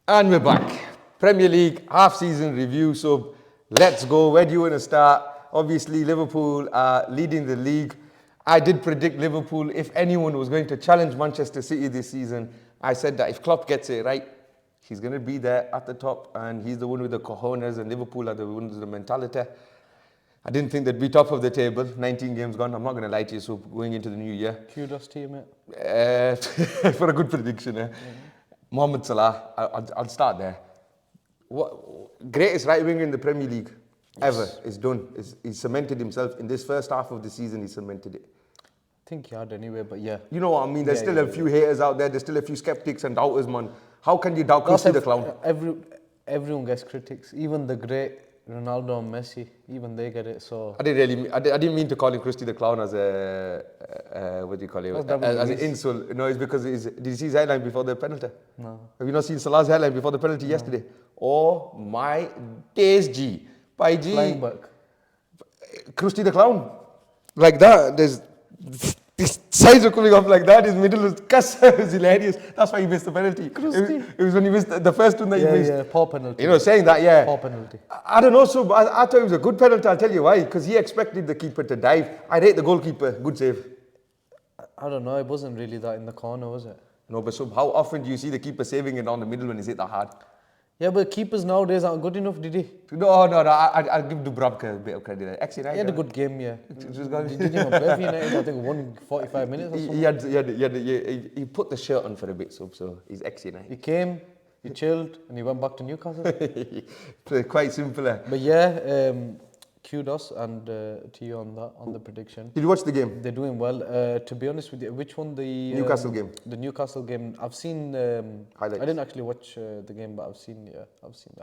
And we're back. Premier League half-season review. So let's go. Where do you want to start? Obviously, Liverpool are leading the league. I did predict Liverpool, if anyone was going to challenge Manchester City this season, I said that if Klopp gets it right, he's going to be there at the top, and he's the one with the cojones, and Liverpool are the ones with the mentality. I didn't think they'd be top of the table. 19 games gone. I'm not going to lie to you. So going into the new year, Kudos to you, mate. for a good prediction. Mohamed Salah. I'll start there. What greatest right winger in the Premier League ever is done. He's cemented himself in this first half of the season. He cemented it. I think he had anyway, but yeah. You know what I mean? There's still a few haters out there. There's still a few skeptics and doubters, man. How can you doubt Christy the Clown? Everyone gets critics. Even the great Ronaldo and Messi, even they get it. So I didn't mean to call him Christy the Clown as a what do you call it? As an insult. No, it's because did you see his headline before the penalty? No. Have you not seen Salah's headline before the penalty yesterday? Oh my days, G. By G. Flying back. Christy the Clown. Like that. There's these sides are coming off like that. His middle was cuss. It was hilarious. That's why he missed the penalty. It was when he missed the first one that he missed. Yeah, poor penalty. You know, saying that, yeah. Poor penalty. I don't know, so but I thought it was a good penalty. I'll tell you why. Because he expected the keeper to dive. I rate the goalkeeper. Good save. I don't know. It wasn't really that in the corner, was it? No, but so how often do you see the keeper saving it on the middle when he's hit that hard? Yeah, but keepers nowadays aren't good enough, did he? No. I'll give Dubravka a bit of credit. Ex-United. He had a good game, yeah. Did you play for United? I think won 45 minutes or something. He put the shirt on for a bit, so he's ex-United. He came, he chilled, and he went back to Newcastle. Quite simple. But yeah, kudos and to you on that, on the prediction. Did you watch the game? They're doing well. To be honest with you, which one? The Newcastle game. The Newcastle game. I've seen highlights. I didn't actually watch the game, but I've seen the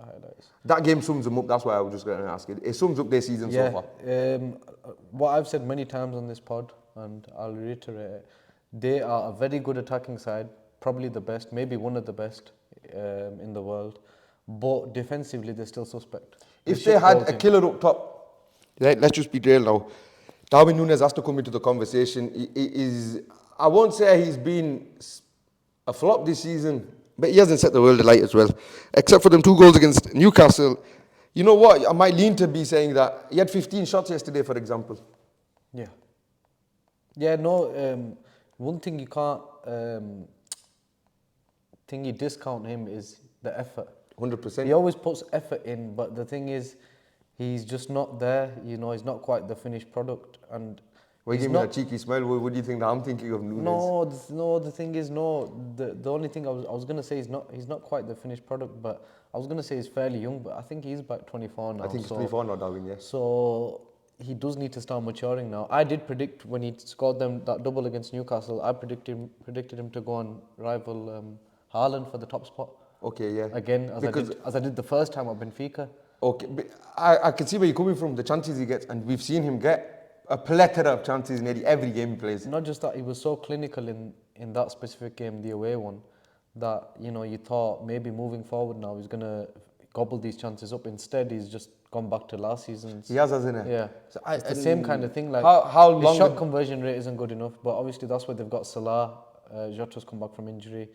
highlights. That game sums them up. That's why I was just going to ask it. It sums up their season so far. What I've said many times on this pod, and I'll reiterate it, they are a very good attacking side, probably the best, maybe one of the best in the world. But defensively, they're still suspect. If they had a killer up top, right, let's just be real now. Darwin Núñez has to come into the conversation. I won't say he's been a flop this season, but he hasn't set the world alight as well. Except for them 2 goals against Newcastle. You know what? I might lean to be saying that he had 15 shots yesterday, for example. Yeah. Yeah, no, one thing you can't discount him is the effort. 100%. He always puts effort in, but the thing is, he's just not there. You know, he's not quite the finished product. And well, you give me a cheeky smile. What do you think that I'm thinking of Núñez? No. The thing is, no. The only thing I was going to say is he's not quite the finished product. But I was going to say he's fairly young. But I think he's about 24 now. I think he's 24 now, Darwin. Yeah. So he does need to start maturing now. I did predict when he scored that double against Newcastle. I predicted him to go and rival Haaland for the top spot. Okay, yeah. Again, as I did the first time at Benfica. Okay, but I can see where you're coming from, the chances he gets, and we've seen him get a plethora of chances in nearly every game he plays. Not just that, he was so clinical in that specific game, the away one, that, you know, you thought maybe moving forward now he's going to gobble these chances up. Instead, he's just gone back to last season's. He has, hasn't he? Yeah. So it's the same kind of thing. Like how long his shot conversion rate isn't good enough, but obviously that's why they've got Salah. Jota's come back from injury.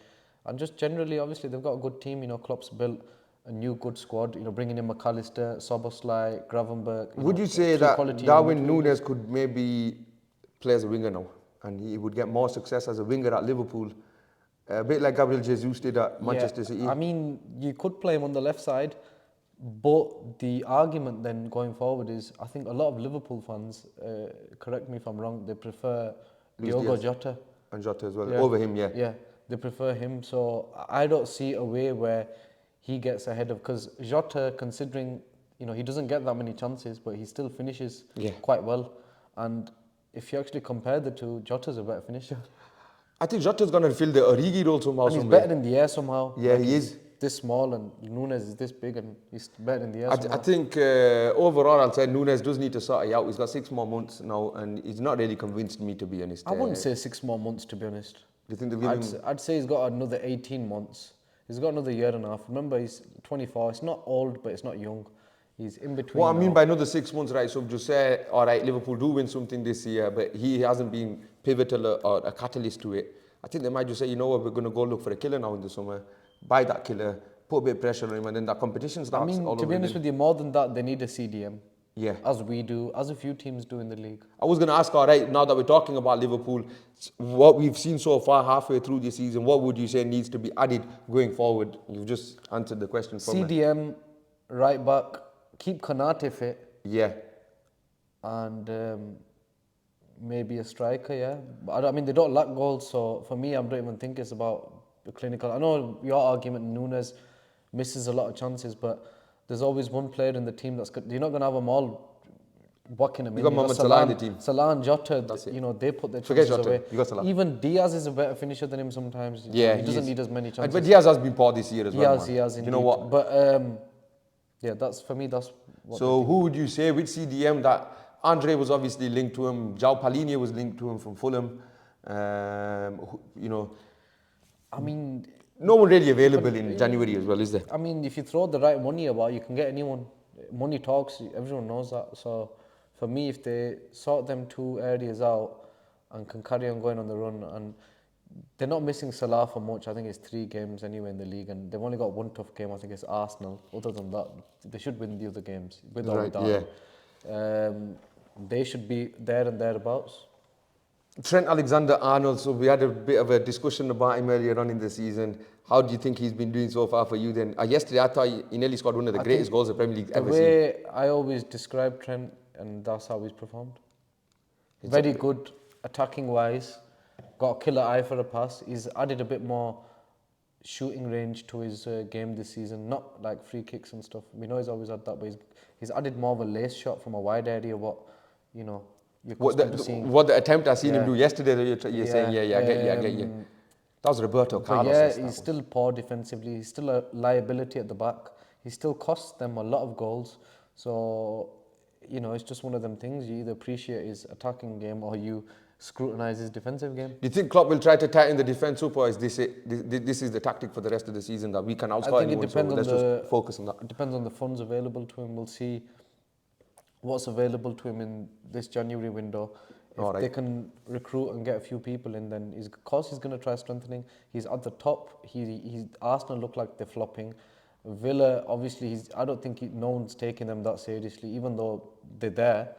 And just generally, obviously, they've got a good team. You know, Klopp's built a new good squad. You know, bringing in McAllister, Szoboszlai, Gravenberch. Would you say that Darwin Núñez could maybe play as a winger now, and he would get more success as a winger at Liverpool, a bit like Gabriel Jesus did at Manchester City? I mean, you could play him on the left side, but the argument then going forward is, I think a lot of Liverpool fans, correct me if I'm wrong, they prefer Diogo Jota. And Jota as well, over him, yeah. Yeah. They prefer him, so I don't see a way where he gets ahead of, because Jota, considering, you know, he doesn't get that many chances, but he still finishes quite well. And if you actually compare the two, Jota's a better finisher. I think Jota's going to fill the Origi role somehow. And he's better in the air somehow. Yeah, like he is. This small, and Núñez is this big, and he's better in the air somehow. I think overall, I'll say Núñez does need to sort it out. He's got 6 more months now, and he's not really convinced me, to be honest. I wouldn't say 6 more months, to be honest. Do you think they'll give him? I'd say he's got another 18 months. He's got another year and a half. Remember, he's 24. It's not old, but it's not young. He's in between. What I mean by another 6 months, right? So just say, all right, Liverpool do win something this year, but he hasn't been pivotal or a catalyst to it. I think they might just say, you know what, we're going to go look for a killer now in the summer, buy that killer, put a bit of pressure on him, and then that competition starts. I mean, all to over be honest again. with you, more than that, they need a CDM. Yeah. As we do, as a few teams do in the league. I was going to ask, all right, now that we're talking about Liverpool, what we've seen so far halfway through the season, what would you say needs to be added going forward? You've just answered the question for me. CDM, right back, keep Konate fit. Yeah. And maybe a striker, yeah. But I mean, they don't lack goals, so for me, I don't even think it's about the clinical. I know your argument, Nunes misses a lot of chances, but there's always one player in the team that's good. You're not going to have them all whacking them in. You got Mohamed Salah in the team. Salah and Jota, they put their chances away. You got Salah. Even Diaz is a better finisher than him sometimes. Yeah, he doesn't need as many chances. But Diaz has been poor this year as well. He has indeed. You know what? But yeah, that's for me. That's what. So who would you say with CDM that Andre was obviously linked to him, João Palhinha was linked to him from Fulham. I mean, no one really available in January as well, is there? I mean, if you throw the right money about, you can get anyone. Money talks, everyone knows that. So for me, if they sort them two areas out and can carry on going on the run, and they're not missing Salah for much. I think it's 3 games anyway in the league, and they've only got one tough game. I think it's Arsenal. Other than that, they should win the other games with or without. Yeah. They should be there and thereabouts. Trent Alexander-Arnold, so we had a bit of a discussion about him earlier on in the season. How do you think he's been doing so far for you then? Yesterday, I thought he nearly scored one of the greatest goals the Premier League ever seen. The way I always describe Trent, and that's how he's performed. Very good, attacking-wise. Got a killer eye for a pass. He's added a bit more shooting range to his game this season. Not like free kicks and stuff. We know he's always had that, but he's added more of a lace shot from a wide area. What the attempt I seen him do yesterday, you're saying, I get you. That was Roberto Carlos. Yeah, he's still poor defensively. He's still a liability at the back. He still costs them a lot of goals. So, it's just one of them things. You either appreciate his attacking game or you scrutinise his defensive game. Do you think Klopp will try to tighten the defence up, or is this is the tactic for the rest of the season that we can outscore anyone, so let's just focus on that? It depends on the funds available to him. We'll see what's available to him in this January window. If they can recruit and get a few people in, then he's going to try strengthening. He's at the top. Arsenal look like they're flopping. Villa, obviously, I don't think no one's taking them that seriously, even though they're there.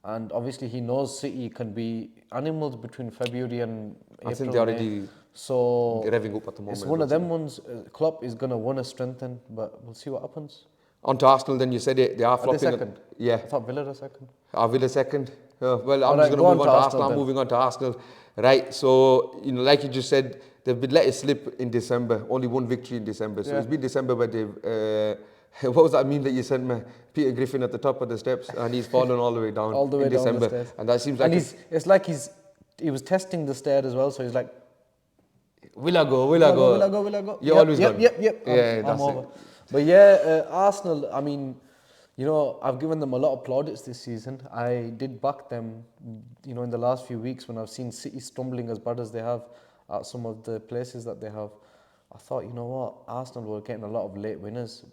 And obviously, he knows City can be animals between February and April. I think they're already revving up at the moment. It's one of them ones. Klopp is going to want to strengthen, but we'll see what happens. On to Arsenal, then you said they are flopping. Second. Yeah. I thought Villa are second. Villa second. Well, I'm just going to move on to Arsenal. I'm moving on to Arsenal. Right, so, like you just said, they've been let it slip in December. Only one victory in December. So it's been December, but they've... what was that meme that you sent me? Peter Griffin at the top of the steps, and he's fallen all the way down in December. The stairs. And that seems like... And it's like he was testing the stair as well, so he's like... Will I go? You're always gone. Yep. I'm over. But yeah, Arsenal, I mean... I've given them a lot of plaudits this season. I did back them, in the last few weeks when I've seen City stumbling as bad as they have at some of the places that they have. I thought, Arsenal were getting a lot of late winners.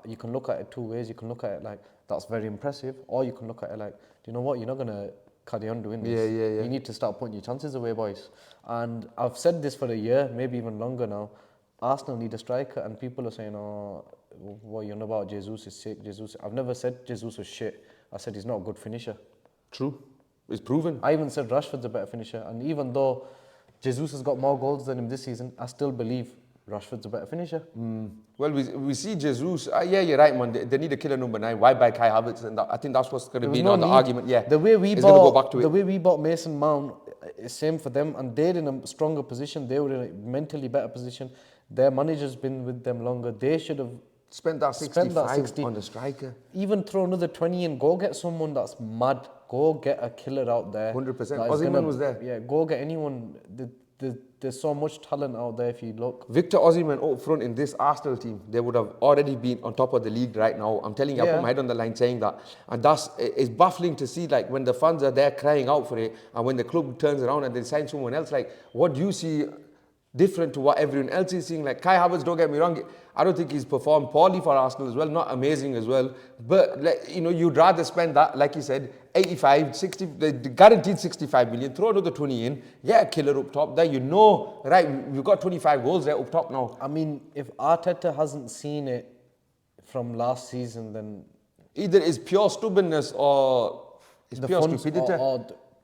You can look at it 2 ways. You can look at it like, that's very impressive. Or you can look at it like, do you know what? You're not going to carry on doing this. Yeah. You need to start putting your chances away, boys. And I've said this for a year, maybe even longer now. Arsenal need a striker, and people are saying, what you know about Jesus is sick. I've never said Jesus was shit. I said he's not a good finisher. True. It's proven. I even said Rashford's a better finisher. And even though Jesus has got more goals than him this season, I still believe Rashford's a better finisher. Well, we see Jesus. Yeah, you're right, man. They need a killer number 9. Why buy Kai Havertz? And I think that's what's going to be the argument. Yeah. The way we bought Mason Mount, it's same for them, and they're in a stronger position. They were in a mentally better position. Their manager's been with them longer. They should have spent that 65 on the striker. Even throw another 20 in. Go get someone that's mad. Go get a killer out there. 100%. Osimhen was there. Yeah, go get anyone. There's so much talent out there if you look. Victor Osimhen up front in this Arsenal team, they would have already been on top of the league right now. I'm telling you, I put my head on the line saying that. And it's baffling to see, like, when the fans are there crying out for it, and when the club turns around and they sign someone else, like, what do you see different to what everyone else is seeing? Like, Kai Havertz, don't get me wrong, I don't think he's performed poorly for Arsenal as well, not amazing as well. But, you'd rather spend that, like you said, 85, 60, the guaranteed 65 million, throw another 20 in, get a killer up top. There you know, right, we've got 25 goals there up top now. I mean, if Arteta hasn't seen it from last season, then Either it's pure stubbornness or it's the pure funds stupidity.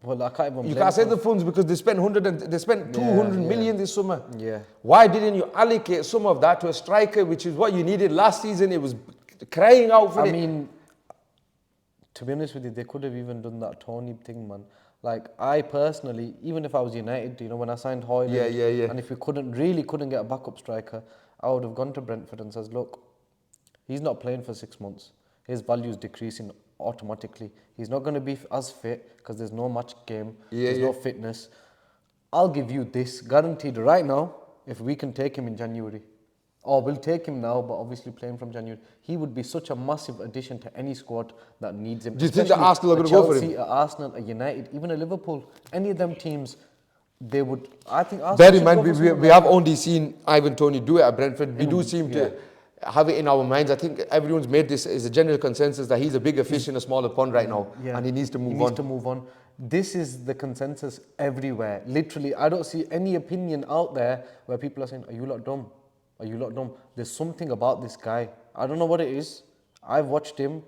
well, I can't even You blame can't say them. the funds because they spent 200 million this summer. Yeah. Why didn't you allocate some of that to a striker, which is what you needed last season? It was crying out for I it. mean, to be honest with you, they could have even done that Tony thing, man. Like, I personally, even if I was United, you know, when I signed Hoyland, Yeah. and if we couldn't get a backup striker, I would have gone to Brentford and says, look, he's not playing for 6 months. His value is decreasing automatically. He's not going to be as fit because there's no match game. There's no fitness. I'll give you this guaranteed right now if we can take him in January. Or we'll take him now, but obviously playing from January. He would be such a massive addition to any squad that needs him. Do you think that Arsenal are going to go for him? Chelsea, Arsenal, United, even a Liverpool, any of them teams, they would. I think Arsenal. Bear in should mind, go for we someone have only seen Ivan Toney do it at Brentford. We do seem yeah. to have it in our minds. I think everyone's made this as a general consensus that he's a bigger fish in a smaller pond right now, and he needs to move on. This is the consensus everywhere. Literally, I don't see any opinion out there where people are saying, "Are you lot dumb? Are you lot dumb?" There's something about this guy. I don't know what it is. I've watched him.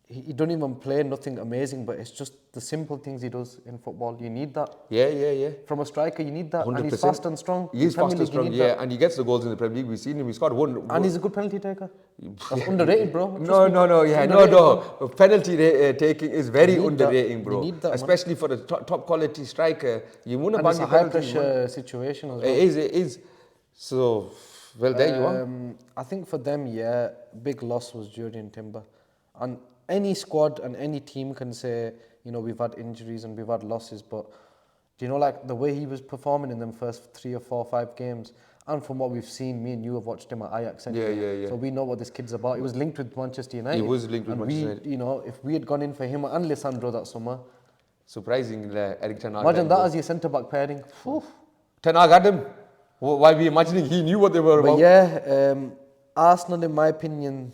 He don't even play nothing amazing, but it's just the simple things he does in football. You need that. Yeah. From a striker, you need that. 100%. And he's fast and strong. He is fast and strong, and he gets the goals in the Premier League. We've seen him. He's got one. And he's a good penalty taker. That's underrated, bro. No. Penalty taking is very underrated, bro. You need that, especially for a top quality striker. You want to And bang it's a your high penalties, pressure situation as well. It is. So, well, there you are. I think for them, big loss was Jordan Timber. And any squad and any team can say, you know, we've had injuries and we've had losses, but do you know, like the way he was performing in them first 3 or 4 or 5 games, and from what we've seen, me and you have watched him at Ajax. Yeah. So we know what this kid's about. He was linked with Manchester United. He was linked with Manchester United. You know, if we had gone in for him and Lisandro that summer, surprisingly, Eric Ten Hag. imagine that as your centre-back pairing. Ten Hag had him. Why we imagining he knew what they were about? But Arsenal, in my opinion,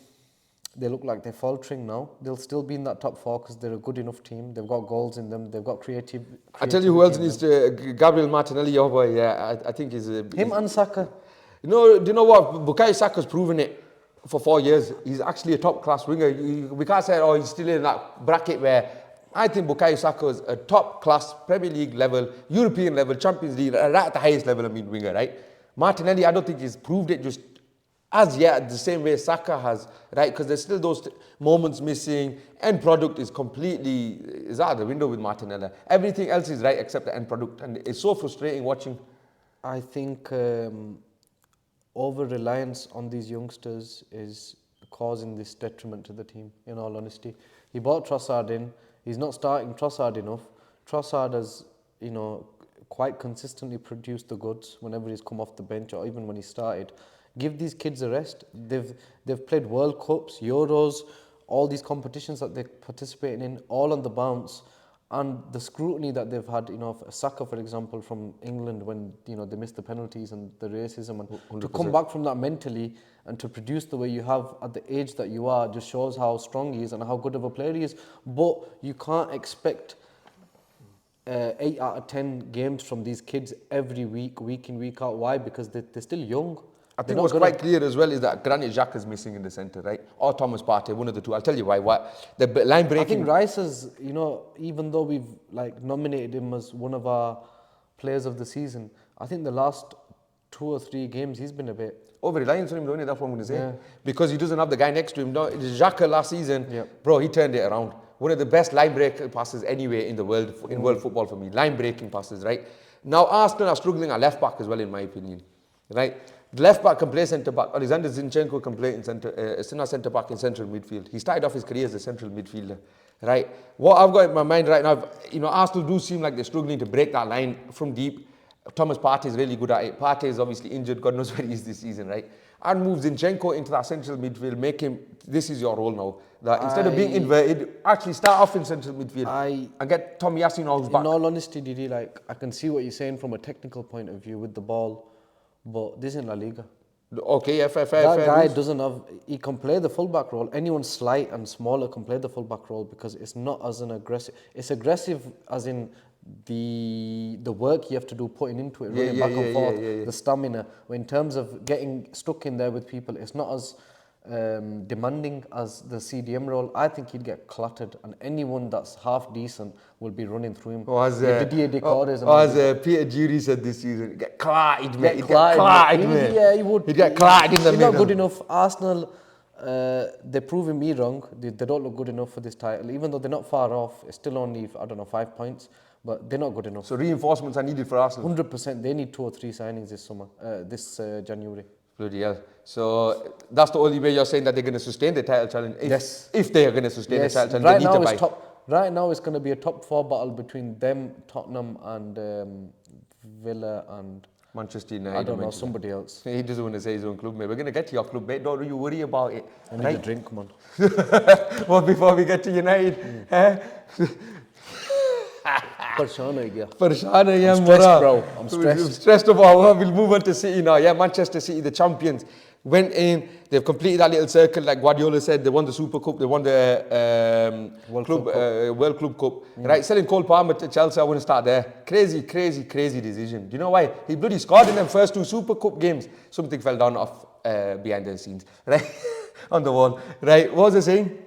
they look like they're faltering now. They'll still be in that top 4 because they're a good enough team. They've got goals in them. They've got creative. I tell you who else needs to. Gabriel Martinelli, your boy. Yeah, I think he's him and Saka. Do you know what? Bukayo Saka's proven it for 4 years. He's actually a top class winger. We can't say, he's still in that bracket where. I think Bukayo Saka is a top class Premier League level, European level, Champions League, right at the highest level. Winger, right? Martinelli, I don't think he's proved it just as yet the same way Saka has, right? Because there's still those moments missing. End product is out of the window with Martinelli. Everything else is right except the end product, and it's so frustrating watching. I think over-reliance on these youngsters is causing this detriment to the team, in all honesty. He bought Trossard in. He's not starting Trossard enough. Trossard has, you know, quite consistently produced the goods whenever he's come off the bench or even when he started. Give these kids a rest. They've played World Cups, Euros, all these competitions that they're participating in, all on the bounce. And the scrutiny that they've had, you know, Saka, for example, from England when, you know, they missed the penalties and the racism, and 100%. To come back from that mentally and to produce the way you have at the age that you are just shows how strong he is and how good of a player he is. But you can't expect 8 out of 10 games from these kids every week, week in, week out. Why? Because they're still young. I think what's quite clear as well is that Granit Xhaka is missing in the centre, right? Or Thomas Partey, one of the two. I'll tell you why. The line breaking. I think Rice is, you know, even though we've nominated him as one of our players of the season, I think the last 2 or 3 games he's been a bit over-reliance on him, don't you? That's what I'm going to say. Yeah. Because he doesn't have the guy next to him. No, Xhaka last season, bro, he turned it around. One of the best line break passes anywhere in the world, in world football for me. Line breaking passes, right? Now Arsenal are struggling at left back as well, in my opinion, right? The left back can play centre back. Alexander Zinchenko can play in centre back in central midfield. He started off his career as a central midfielder, right? What I've got in my mind right now, you know, Arsenal do seem like they're struggling to break that line from deep. Thomas Partey is really good at it. Partey is obviously injured. God knows where he is this season, right? And move Zinchenko into that central midfield. Make him. This is your role now. That instead of being inverted, actually start off in central midfield and get Tomiyasu now who's back. In all honesty, I can see what you're saying from a technical point of view with the ball. But this isn't La Liga. Okay, yeah, fair That guy dues. doesn't have. He can play the fullback role. Anyone slight and smaller can play the fullback role because it's not as an aggressive. It's aggressive as in the work you have to do putting into it, running back and forth, the stamina. But in terms of getting stuck in there with people, it's not as demanding as the CDM role. I think he'd get cluttered, and anyone that's half decent will be running through him. Or as, Didier Decordes and all as Peter Jury said this season, get clatted, mate. Get clatted, mate. Yeah, he would. He'd get clatted in the He's middle. not good enough. Arsenal, they're proving me wrong. They don't look good enough for this title. Even though they're not far off, it's still only, 5 points. But they're not good enough. So reinforcements are needed for Arsenal? 100%. They need 2 or 3 signings this January. Bloody hell. So that's the only way you're saying that they're going to sustain the title challenge? Yes. If they are going to sustain the title challenge, Right they need now to buy. Right now it's going to be a top 4 battle between them, Tottenham and Villa and Manchester United. I don't know, somebody else. He doesn't want to say his own club, mate. We're going to get to your club, mate. Don't you worry about it. I need a drink, man. Well, before we get to United, Parshan hai gaya. Parshan hai, yeah, I'm stressed, bro. I'm stressed. Stressed about. We'll move on to City now. Yeah, Manchester City, the champions, went in. They've completed that little circle, like Guardiola said. They won the Super Cup. They won the World Club Cup. Right, selling Cole Palmer to Chelsea. I wouldn't start there. Crazy decision. Do you know why? He bloody scored in them first 2 Super Cup games. Something fell down off behind the scenes, right, on the wall. Right, what was I saying?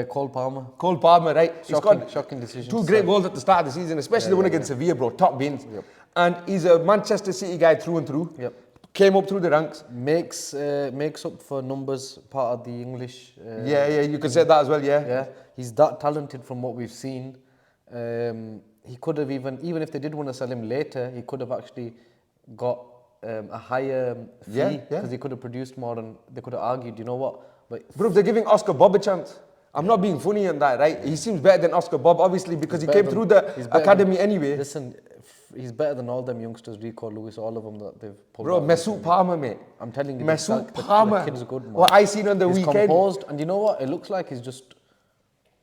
Cole Palmer, right? Shocking decision. 2 great goals at the start of the season, especially the one against Sevilla, bro. Top bins. Yep. And he's a Manchester City guy through and through. Yep. Came up through the ranks. Makes up for numbers, part of the English. You could say that as well, yeah. Yeah, he's that talented from what we've seen. He could have even if they did want to sell him later, he could have actually got a higher fee because he could have produced more and they could have argued, you know what? But bro, if they're giving Oscar Bob a chance, I'm not being funny on that, right? He seems better than Oscar Bob, obviously, because he came through the academy anyway. Listen, he's better than all them youngsters, Rico, Lewis, all of them that they've pulled. Bro, Mesut Palmer, mate. I'm telling you, Mesut Palmer. The kid's good, man. What I seen on the he's weekend. Composed, and you know what? It looks like he's just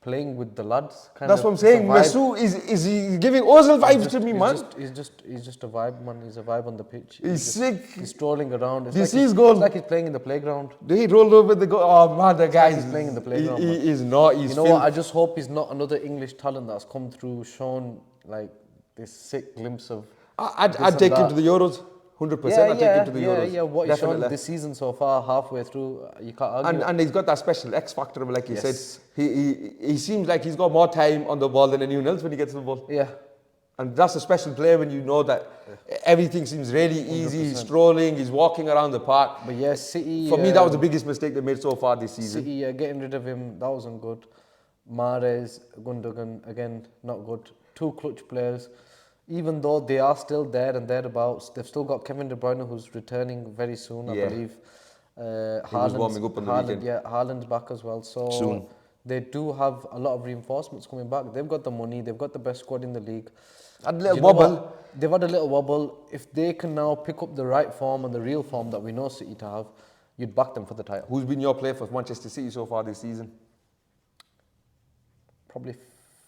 playing with the lads. That's what I'm saying. Mesut is he giving Ozil vibes to me, man? He's just a vibe, man. He's a vibe on the pitch. He's sick. He's strolling around. This is goal. It's like he's playing in the playground. He rolled over the goal. Oh man, the guy is playing in the playground. He is not. He's you know what? I just hope he's not another English talent that's come through, shown like this sick glimpse of. I'd take him to the Euros. 100%. I'd take him to the Euros. Yeah. What he's shown this season so far, halfway through, you can't argue. And he's got that special X factor, like you said. He seems like he's got more time on the ball than anyone else when he gets the ball. Yeah. And that's a special player when you know that everything seems really easy. 100%. He's strolling, he's walking around the park. But yeah, City. For me, that was the biggest mistake they made so far this season. City, getting rid of him, that wasn't good. Mahrez, Gundogan, again, not good. 2 clutch players. Even though they are still there and thereabouts, they've still got Kevin De Bruyne, who's returning very soon, I believe. He was warming up on the weekend. Yeah, Haaland's back as well. So soon. They do have a lot of reinforcements coming back. They've got the money. They've got the best squad in the league. Had a little wobble. They've had a little wobble. If they can now pick up the right form and the real form that we know City to have, you'd back them for the title. Who's been your player for Manchester City so far this season? Probably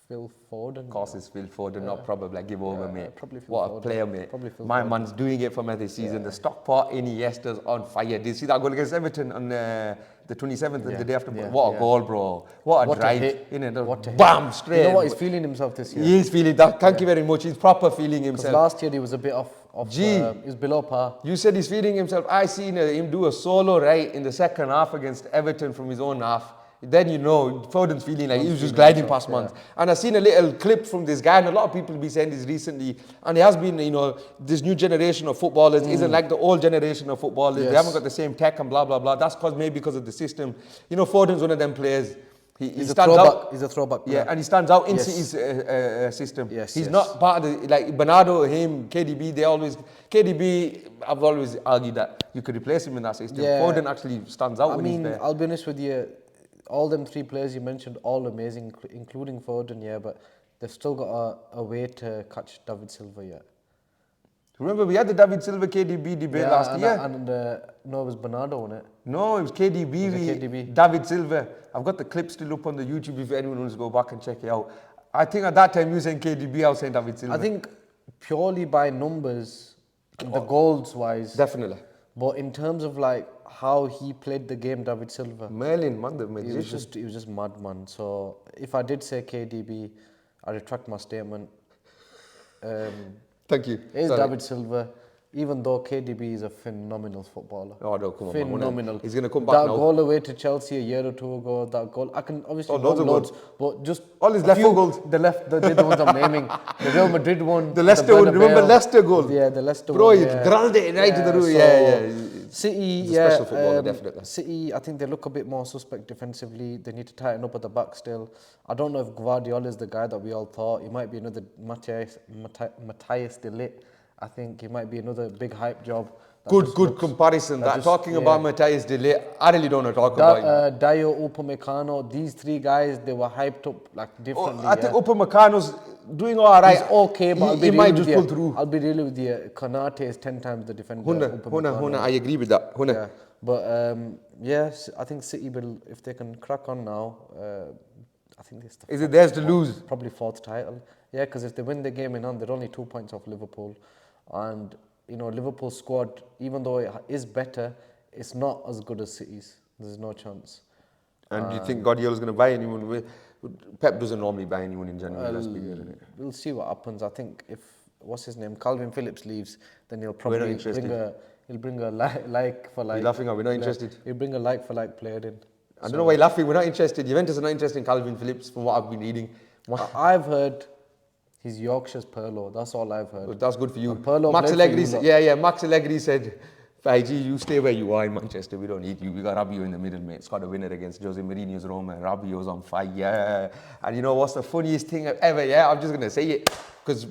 Phil Foden. Of course, it's Phil Foden, not probably. Give over, mate. Probably Phil what Foden. A player, mate. My man's doing it for me this season. The Stockport Iniesta's on fire. Did you see that goal against Everton on the 27th and the day after? What a goal, bro. What a drive. What a bam, straight. You know what? He's feeling himself this year. He is feeling that. Thank you very much. He's proper feeling himself. Last year he was a bit off. He's below par. You said he's feeling himself. I seen him do a solo right in the second half against Everton from his own half. Then you know, Foden's feeling like he was just gliding past man. And I seen a little clip from this guy, and a lot of people be saying this recently. And it has been, this new generation of footballers isn't like the old generation of footballers. They haven't got the same tech and blah, blah, blah. That's maybe because of the system. Foden's one of them players. He stands out. He's a throwback player. Yeah, and he stands out in City's system. He's not part of like Bernardo, him, KDB. KDB, I've always argued that you could replace him in that system. Foden actually stands out when he's there. I'll be honest with you. All them 3 players you mentioned, all amazing, including Foden, but they've still got a way to catch David Silva yet. Remember, we had the David Silva KDB debate last year? No, it was Bernardo, wasn't it? No, it was KDB. David Silva. I've got the clip still up on the YouTube if anyone wants to go back and check it out. I think at that time you were saying KDB, I was saying David Silva. I think purely by numbers, the goals wise. Definitely. But in terms of like how he played the game, David Silva, Merlin, man, the he magician. was just mad, man. So if I did say KDB, I retract my statement. Thank you. It is Sorry. David Silva, even though KDB is a phenomenal footballer. Oh, no, come on, Phenomenal. man. He's going to come back that now. goal away to Chelsea a year or two ago, that goal, I can obviously loads of loads, but just all his a left few- foot goals. the ones I'm naming. The Real Madrid one. The Leicester one, remember Bernabeu. Leicester goal? Yeah, the Leicester Bro, one. he grilled it right to the roof. so Yeah. City, He's a special footballer, definitely. City, I think they look a bit more suspect defensively. They need to tighten up at the back still. I don't know if Guardiola is the guy that we all thought. He might be another Matthias de Ligt. I think he might be another big hype job. Good comparison. Talking about Matthias de Ligt, I really don't want to talk about him. Dio, Upamecano, these three guys, they were hyped up like differently. I think Upamecano's doing all right. He's okay, but he might just pull through. I'll be real with you. Konate is 10 times the defender. Huna, I agree with that. Yeah. But yes, I think City will, if they can crack on now, I think it's Is it theirs to lose? Probably fourth title. Yeah, because if they win the game in hand, they're only 2 points off Liverpool. And, you know, Liverpool's squad, even though it is better, it's not as good as City's. There's no chance. And do you think Guardiola's going to buy anyone? Pep doesn't normally buy anyone in January, let's be real, innit? We'll see what happens. I think if, what's his name, Calvin Phillips leaves, then he'll probably bring a like for like. You're laughing, we're not interested. He'll bring a like for like player in. I don't know why you're laughing, we're not interested. Juventus are not interested in Calvin Phillips from what I've been reading. I've heard he's Yorkshire's Pirlo, that's all I've heard. That's good for you. Max Allegri Max Allegri said, Faiji, you stay where you are in Manchester, we don't need you. We got Rabiot in the middle, mate. It's got a winner against Jose Mourinho's Roma. Rabiot's on fire. And you know what's the funniest thing ever? Yeah, I'm just going to say it, because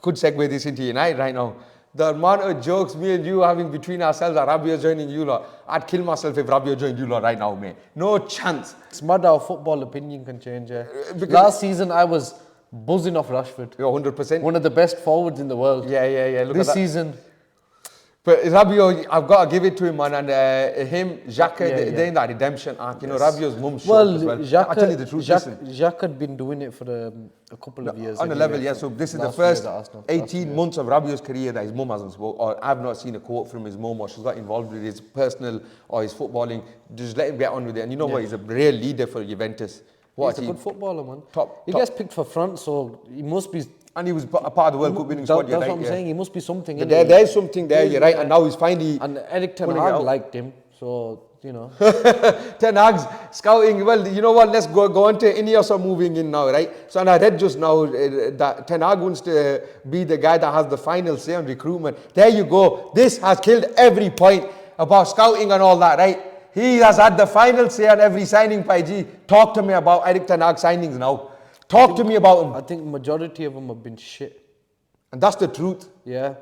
could segue this into United right now. The amount of jokes me and you are having between ourselves that Rabiot joining you lot, I'd kill myself if Rabiot joined you lot right now, mate. No chance. It's mad how football opinion can change, yeah. Last season I was buzzing off Rashford. 100%. One of the best forwards in the world. Yeah. Look this at that. season... But Rabiot, I've got to give it to him, man. And him, Xhaka, they're in that redemption arc. You know, Rabiot's mum's short as well. Xhaka, I'll tell you the truth, Xhaka had been doing it for a couple of years. On a level, yeah. So this is the first 18 months of Rabiot's career that his mum hasn't spoken, or I've not seen a quote from his mum, or she's got involved with his personal or his footballing. Just let him get on with it. And you know what? He's a real leader for Juventus. He's a good footballer, man. He top. gets picked for France, so he must be... And he was a part of the World Cup winning squad. That's what I'm saying. He must be something. There's something there. You're right. And now he's finally. And Eric Ten Hag liked him, so you know. Ten Hag's scouting. Well, you know what? Let's go on to Ineos are moving in now, right? So and I read just now that Ten Hag wants to be the guy that has the final say on recruitment. There you go. This has killed every point about scouting and all that, right? He has had the final say on every signing. Paiji, talk to me about Eric Ten Hag signings now. Talk to me about him. I think majority of them have been shit. And that's the truth. Yeah.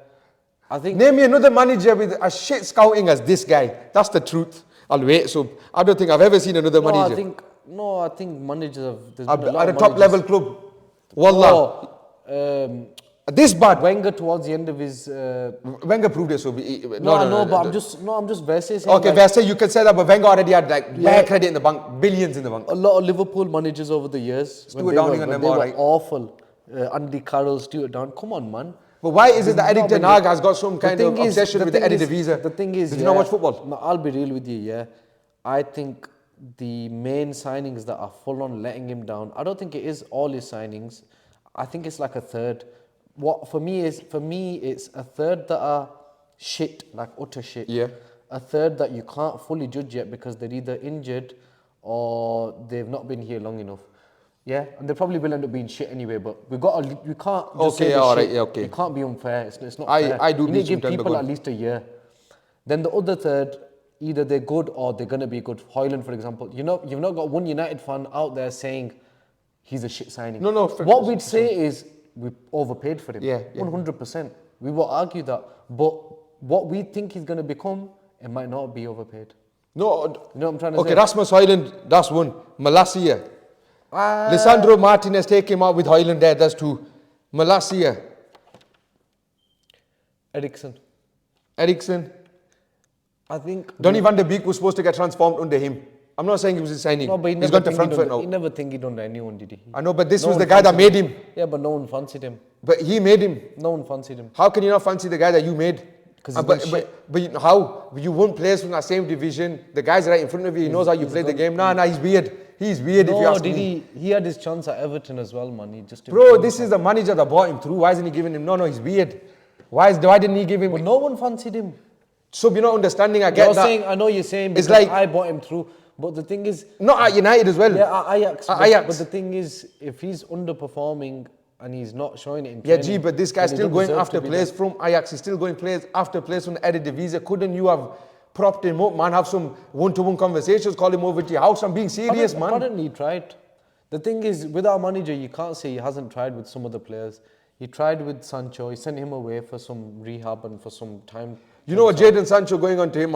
I think... Name me another manager with a shit scouting as this guy. That's the truth. I'll wait. So I don't think I've ever seen another manager. I think managers have... At a top level club. Wallah. This bad. Wenger towards the end of his... Wenger proved it. So I'm just Versailles saying... Okay, Versailles, you can say that, but Wenger already had bare credit in the bank, billions in the bank. A lot of Liverpool managers over the years, Stuart Downing and them all, right? Awful. Andy Carroll, Stuart Downing, come on, man. But why is it that Eric Ten Hag has got some kind of obsession with the Eredivisie? The thing is, did you not watch football? No, I'll be real with you, yeah. I think the main signings that are full on letting him down, I don't think it is all his signings. I think it's like a third. What for me, it's a third that are shit, like utter shit. Yeah. A third that you can't fully judge yet because they're either injured or they've not been here long enough. Yeah, and they probably will end up being shit anyway. But we can't just say shit. Yeah, okay. It can't be unfair. It's not fair. I do you need to give people at least a year. Then the other third, either they're good or they're gonna be good. Hoyland, for example, you've not got one United fan out there saying he's a shit signing. No. What we'd say is we overpaid for him. Yeah. 100%. We will argue that. But what we think he's going to become, it might not be overpaid. No. You know what I'm trying to say? Okay, Rasmus Hoyland, that's one. Malacia. Lisandro Martinez, take him out with Hoyland there, that's two. Malacia. Eriksen. I think... Donny van de Beek was supposed to get transformed under him. I'm not saying he was his signing. No, but he's gone to Frankfurt now. He never thingied under anyone, did he? I know, but this was the guy that made him. Yeah, but no one fancied him. But he made him. No one fancied him. How can you not fancy the guy that you made? But how? You won players from that same division. The guy's right in front of you. He knows how you play the game. Nah, he's weird. He's weird if you ask me. He had his chance at Everton as well, man. He just Bro, this is the manager that brought him through. Why isn't he giving him? No, he's weird. Why didn't he give him? But no one fancied him. So you're not understanding. I get that. I know you're saying because it's like I brought him through. But the thing is, not at United as well. Yeah, at Ajax. Ajax. But the thing is, if he's underperforming and he's not showing it in yeah, training, but this guy's still going after players from Ajax. He's still going after players from the Eredivisie. Couldn't you have propped him up, man? Have some one-to-one conversations. Call him over to your house. I'm being serious, man. Apparently he tried. The thing is, with our manager, you can't say he hasn't tried with some of the players. He tried with Sancho. He sent him away for some rehab and for some time. You know what, Jadon Sancho going on to him?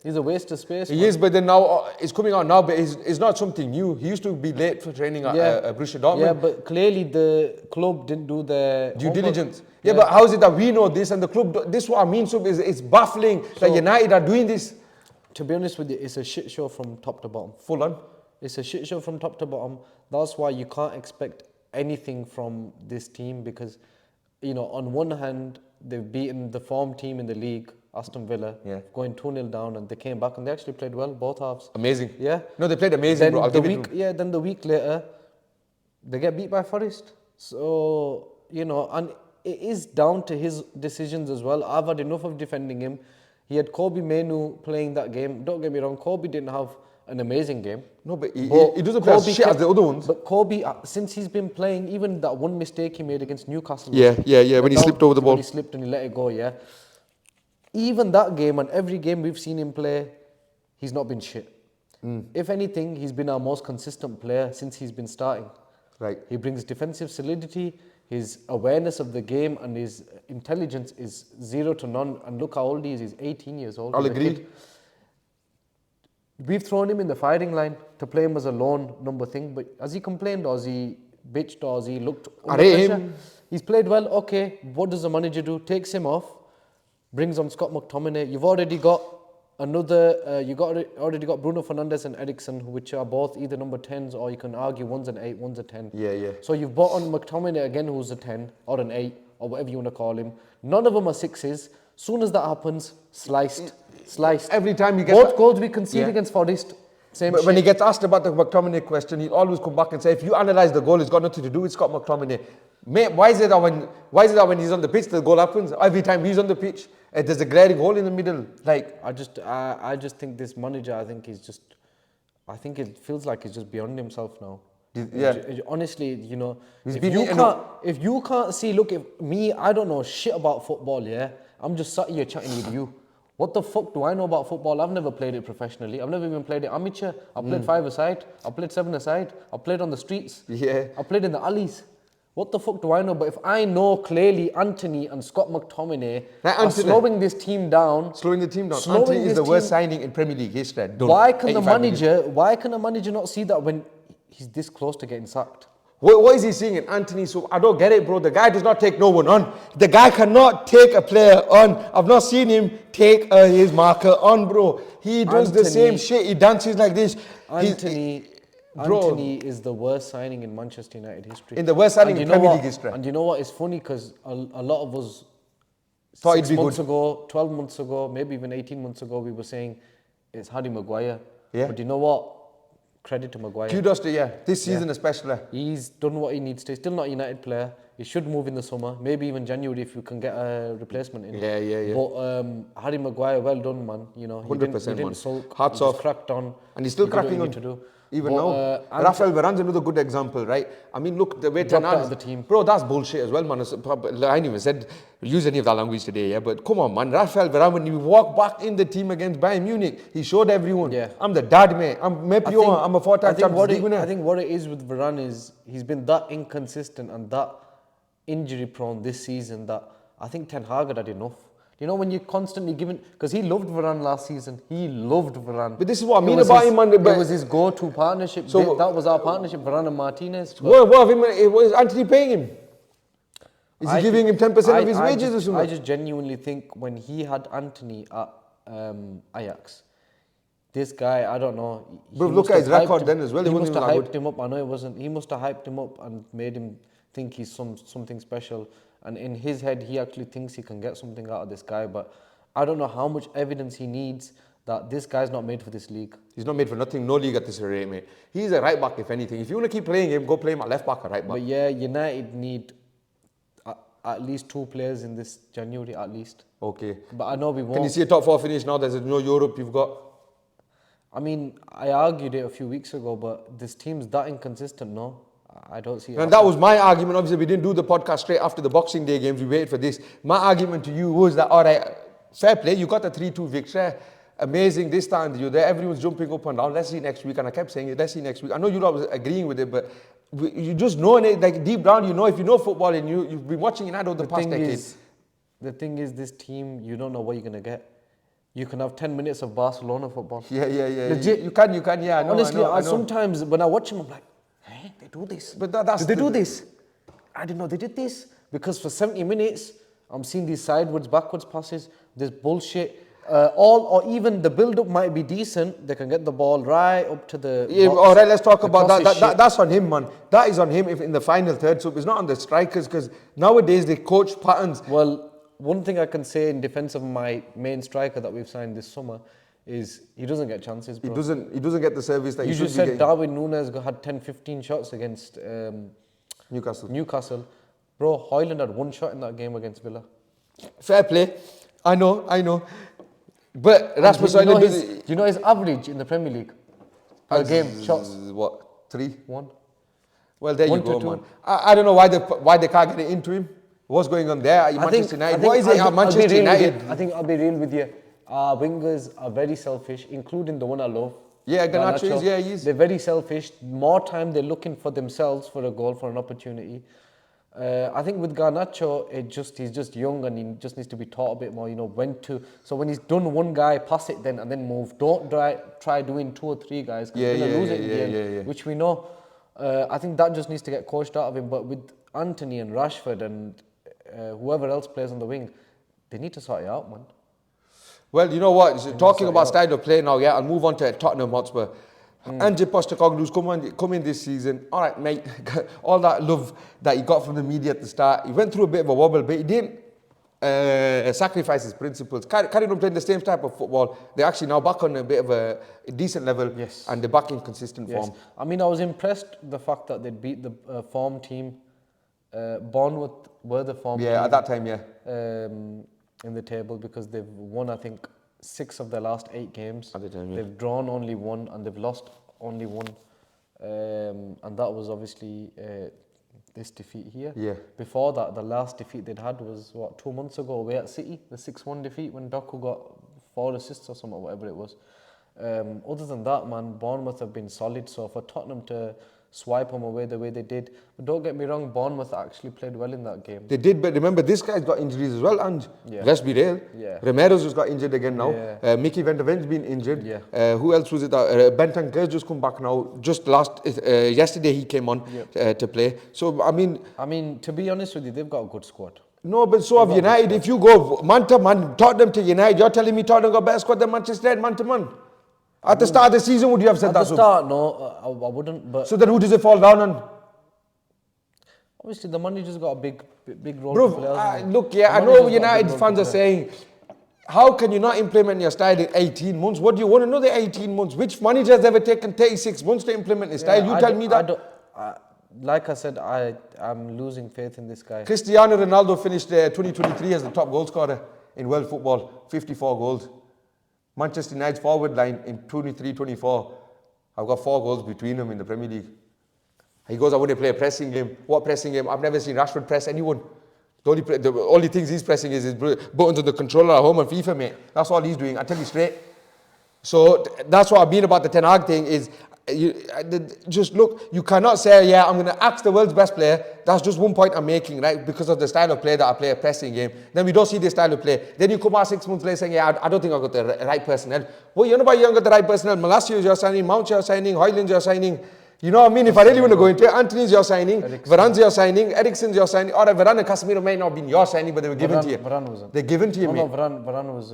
He's a waste of space. He is, but then now it's coming out now. But it's not something new. He used to be late for training at Borussia Dortmund. Yeah, but clearly the club didn't do their due diligence. Yeah, but how is it that we know this and the club? This is what I mean. So it's baffling that United are doing this. To be honest with you, it's a shit show from top to bottom. Full on. It's a shit show from top to bottom. That's why you can't expect anything from this team because, on one hand, they've beaten the form team in the league, Aston Villa, going 2-0 down, and they came back and they actually played well, both halves. Amazing. Yeah. No, they played amazing, bro. Then the week later, they get beat by Forest. So, and it is down to his decisions as well. I've had enough of defending him. He had Kobe Mainoo playing that game. Don't get me wrong, Kobe didn't have an amazing game. No, but he doesn't play as shit as the other ones. But Kobe, since he's been playing, even that one mistake he made against Newcastle. Yeah, when he slipped over the ball. When he slipped and he let it go, yeah. Even that game and every game we've seen him play, he's not been shit. If anything, he's been our most consistent player since he's been starting. Right. He brings defensive solidity, his awareness of the game and his intelligence is 0 to none. And look how old he is, he's 18 years old. I'll agree. We've thrown him in the firing line to play him as a lone number thing, but has he complained or has he bitched or has he looked under pressure? He's played well, okay. What does the manager do? Takes him off, brings on Scott McTominay. You've already got already got Bruno Fernandes and Eriksen, which are both either number 10s or you can argue one's an 8, one's a 10. Yeah. So you've brought on McTominay again, who's a 10 or an 8 or whatever you want to call him. None of them are 6s. Soon as that happens, sliced. Every time he gets both goals we concede against Forest. But when he gets asked about the McTominay question, he'll always come back and say, if you analyse the goal, it's got nothing to do with Scott McTominay. Mate, why is it that when he's on the pitch, the goal happens? Every time he's on the pitch, there's a glaring hole in the middle. Like I just think this manager, I think it feels like he's just beyond himself now. Yeah. Honestly, if you can't see, look, I don't know shit about football, yeah? I'm just sat here chatting with you. What the fuck do I know about football? I've never played it professionally. I've never even played it amateur. I played 5-a-side. I played 7-a-side. I played on the streets. Yeah. I played in the alleys. What the fuck do I know? But if I know clearly Anthony and Scott McTominay are slowing this team down. Slowing the team down. Anthony is the worst signing in Premier League history. Why can a manager not see that when he's this close to getting sacked? What is he seeing in Anthony? So I don't get it, bro. The guy does not take no one on. The guy cannot take a player on. I've not seen him take his marker on, bro. He does the same shit. He dances like this. Anthony is the worst signing in Manchester United history. In the worst signing in Premier League history. And you know what? It's funny because a lot of us thought 6 months ago, 12 months ago, maybe even 18 months ago, we were saying it's Harry Maguire. Yeah. But you know what? Credit to Maguire. Kudos to, this season especially. He's done what he needs to. He's still not a United player. He should move in the summer, maybe even January if you can get a replacement in. Yeah. But Harry Maguire, well done, man. He 100%, didn't sulk. Hats he off. just cracked on. And he's still cracking on. To do. Even now. Rafael Varane's another good example, right? I mean, look, the way Tottenham the team. Bro, that's bullshit as well, man. I ain't even said, use any of that language today, yeah? But come on, man. Rafael Varane, when he walked back in the team against Bayern Munich, he showed everyone, I'm the dad, mate. I'm a 4-time Champions League winner. I think what it is with Varane is he's been that inconsistent and that injury prone this season that I think Ten Hag had enough. You know, when you're constantly giving... Because he loved Varane last season. He loved Varane. But this is what I mean about him, man. It was his go-to partnership. So that was our partnership, Varane and Martinez. What of him? Was Anthony paying him? Is he giving him 10% of his wages or something? I just genuinely think when he had Anthony at Ajax, this guy, I don't know... But look at his record then as well. He must have hyped him up. I know it wasn't. He must have hyped him up and made him think he's something special. And in his head, he actually thinks he can get something out of this guy. But I don't know how much evidence he needs that this guy's not made for this league. He's not made for nothing, no league at this rate, mate. He's a right back, if anything. If you want to keep playing him, go play him at left back or right back. But yeah, United need at least 2 players in this January, at least. Okay. But I know we won't. Can you see a top 4 finish now? There's no Europe you've got. I mean, I argued it a few weeks ago, but this team's that inconsistent, no? I don't see it. And that was my argument. Obviously, we didn't do the podcast straight after the Boxing Day games. We waited for this. My argument to you was that, all right, fair play. You got the 3-2 victory. Amazing this time. You're there. Everyone's jumping up and down. Let's see next week. And I kept saying it. Let's see next week. I know you're not agreeing with it, but you just know it. Like deep down, you know, if you know football and you've been watching United over the past decade. The thing is, this team, you don't know what you're going to get. You can have 10 minutes of Barcelona football. Yeah. Legit. You can, yeah. I know, honestly, I know. Sometimes when I watch them, I'm like, hey, they do this. But that's did they do this? I didn't know they did this. Because for 70 minutes, I'm seeing these sideways, backwards passes, this bullshit. Or even the build-up might be decent. They can get the ball right up to the box. All right, let's talk about that. That's on him, man. That is on him if in the final third. So it's not on the strikers, because nowadays they coach patterns. Well, one thing I can say in defense of my main striker that we've signed this summer is he doesn't get chances, bro. He doesn't get the service that you he should just be said getting. Darwin Núñez had 10-15 shots against Newcastle. Bro, Højlund had 1 shot in that game against Villa. Fair play. I know. But Rasmus do Højlund... you know his average in the Premier League? Per game, shots? What? 3? 1. Well, there you 1 go, to 2. man. I don't know why they can't get it into him. What's going on there at Manchester United? What is it at Manchester United? I think I'll be real with you. Our wingers are very selfish, including the one I love. Yeah, Garnacho he is. They're very selfish. More time they're looking for themselves for a goal, for an opportunity. I think with Garnacho, he's just young and he just needs to be taught a bit more, when to. So when he's done one guy, pass it then and then move. Don't try doing 2 or 3 guys because you're going to lose it in the end, which we know. I think that just needs to get coached out of him. But with Anthony and Rashford and whoever else plays on the wing, they need to sort it out, man. Well, you know what? Talking about style of play now, I'll move on to Tottenham Hotspur. Ange Postecoglou's come in this season. All right, mate. All that love that he got from the media at the start. He went through a bit of a wobble, but he didn't sacrifice his principles. Carried on playing the same type of football. They're actually now back on a bit of a decent level. Yes. And they're back in consistent form. I mean, I was impressed the fact that they beat the form team. Bournemouth were the form team. Yeah, at that time, in the table because they've won, I think, 6 of their last 8 games. At the time, They've drawn only 1 and they've lost only 1. And that was obviously this defeat here. Yeah. Before that, the last defeat they'd had was, 2 months ago away at City, the 6-1 defeat when Doku got 4 assists or something, whatever it was. Other than that, man, Bournemouth have been solid. So for Tottenham to swipe them away the way they did. But don't get me wrong, Bournemouth actually played well in that game. They did, but remember, this guy's got injuries as well, and let's be real. Yeah. Romero's just got injured again now. Yeah. Mickey Van der Ven's been injured. Yeah. Who else was it? Bentancur's just come back now. Just yesterday he came on to play. So, I mean, to be honest with you, they've got a good squad. No, but so have United. If you go man to man, Tottenham to United, you're telling me Tottenham got better squad than Manchester United man to man? At the start of the season, would you have said that? At the start, no, I wouldn't. But so then who does it fall down on? Obviously, the manager's got a big role Bro, to play. look, I know United fans are saying, how can you not implement your style in 18 months? What do you want another 18 months? Which manager has ever taken 36 months to implement his style? You tell me that. Like I said, I'm losing faith in this guy. Cristiano Ronaldo finished 2023 as the top goal scorer in world football, 54 goals. Manchester United's forward line in 23-24, I've got 4 goals between them in the Premier League. He goes, I want to play a pressing game. What pressing game? I've never seen Rashford press anyone. The only things he's pressing is his buttons on the controller at home on FIFA, mate. That's all he's doing. I tell you straight. So that's what I mean about the Ten Hag thing is, just look, you cannot say, I'm going to ask the world's best player. That's just one point I'm making, right? Because of the style of play that I play a pressing game. Then we don't see this style of play. Then you come out 6 months later saying, I don't think I've got the right personnel. Well, you know about you haven't got the right personnel. Malacios you're signing, Mount you're signing, Højlund you're signing. You know what I mean? If I really want to go into it, Anthony's your signing, Varane's your signing, Eriksen's your signing. Or Varane and Casemiro may not have been your signing, but they were given to you. Varane wasn't. They're given to you, mate. No, Varane was...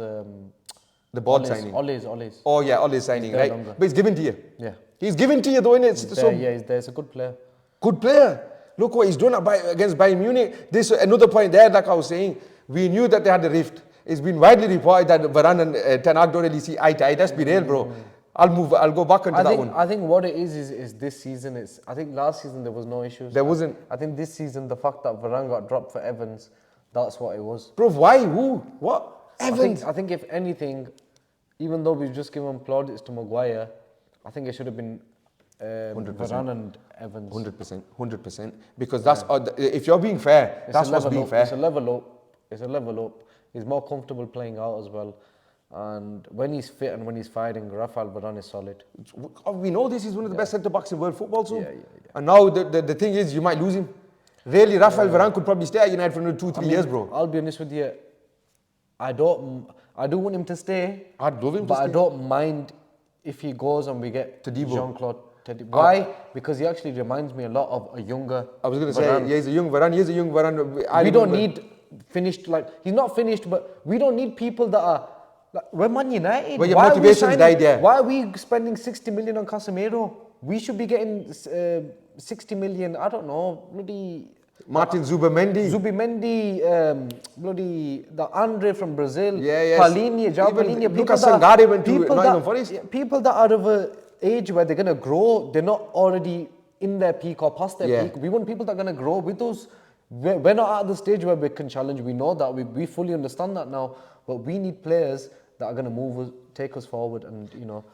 the board signing. Ole's. Oh yeah, Ole's signing, right? Longer. But it's given to you. Yeah. He's given to you though, innit? He's there, it's a good player. Good player. Look what he's done against Bayern Munich. This another point there, like I was saying, we knew that they had a rift. It's been widely reported that Varane and Ten Hag don't really see eye to eye. Let's be real, bro. I'll go back into that one. I think what it is this season I think last season there was no issues. There wasn't. I think this season the fact that Varane got dropped for Evans, that's what it was. Bro, why? Who? What? Evans? I think if anything, even though we've just given plaudits to Maguire, I think it should have been 100%. Varane and Evans. 100%. Because that's if you're being fair, that's what's being fair. It's a level up. He's more comfortable playing out as well. And when he's fit and when he's fighting, Rafael Varane is solid. We know this is one of the best centre-backs in world football, so. Yeah. And now the thing is, you might lose him. Really, Rafael Varane could probably stay at United for another 2-3 years, bro. I'll be honest with you. I do want him to stay. I'd love him but to stay. I don't mind if he goes and we get Todibo. Jean-Claude Todibo. Why? Because he actually reminds me a lot of a younger I was going to Varane. say, yeah, he's a young Varane. We don't need finished, he's not finished, but we don't need people that are, we're Man United. Well, your motivation's died, yeah. Why are we spending 60 million on Casemiro? We should be getting 60 million, I don't know, bloody... Martin Zubimendi, bloody the Andre from Brazil, yes. Palhinha, João Palhinha, Lucas Sangare went to Nottingham Forest. People that are of an age where they're going to grow, they're not already in their peak or past their peak. We want people that are going to grow with those. We're not at the stage where we can challenge. We know that. We fully understand that now. But we need players that are going to move us, take us forward, and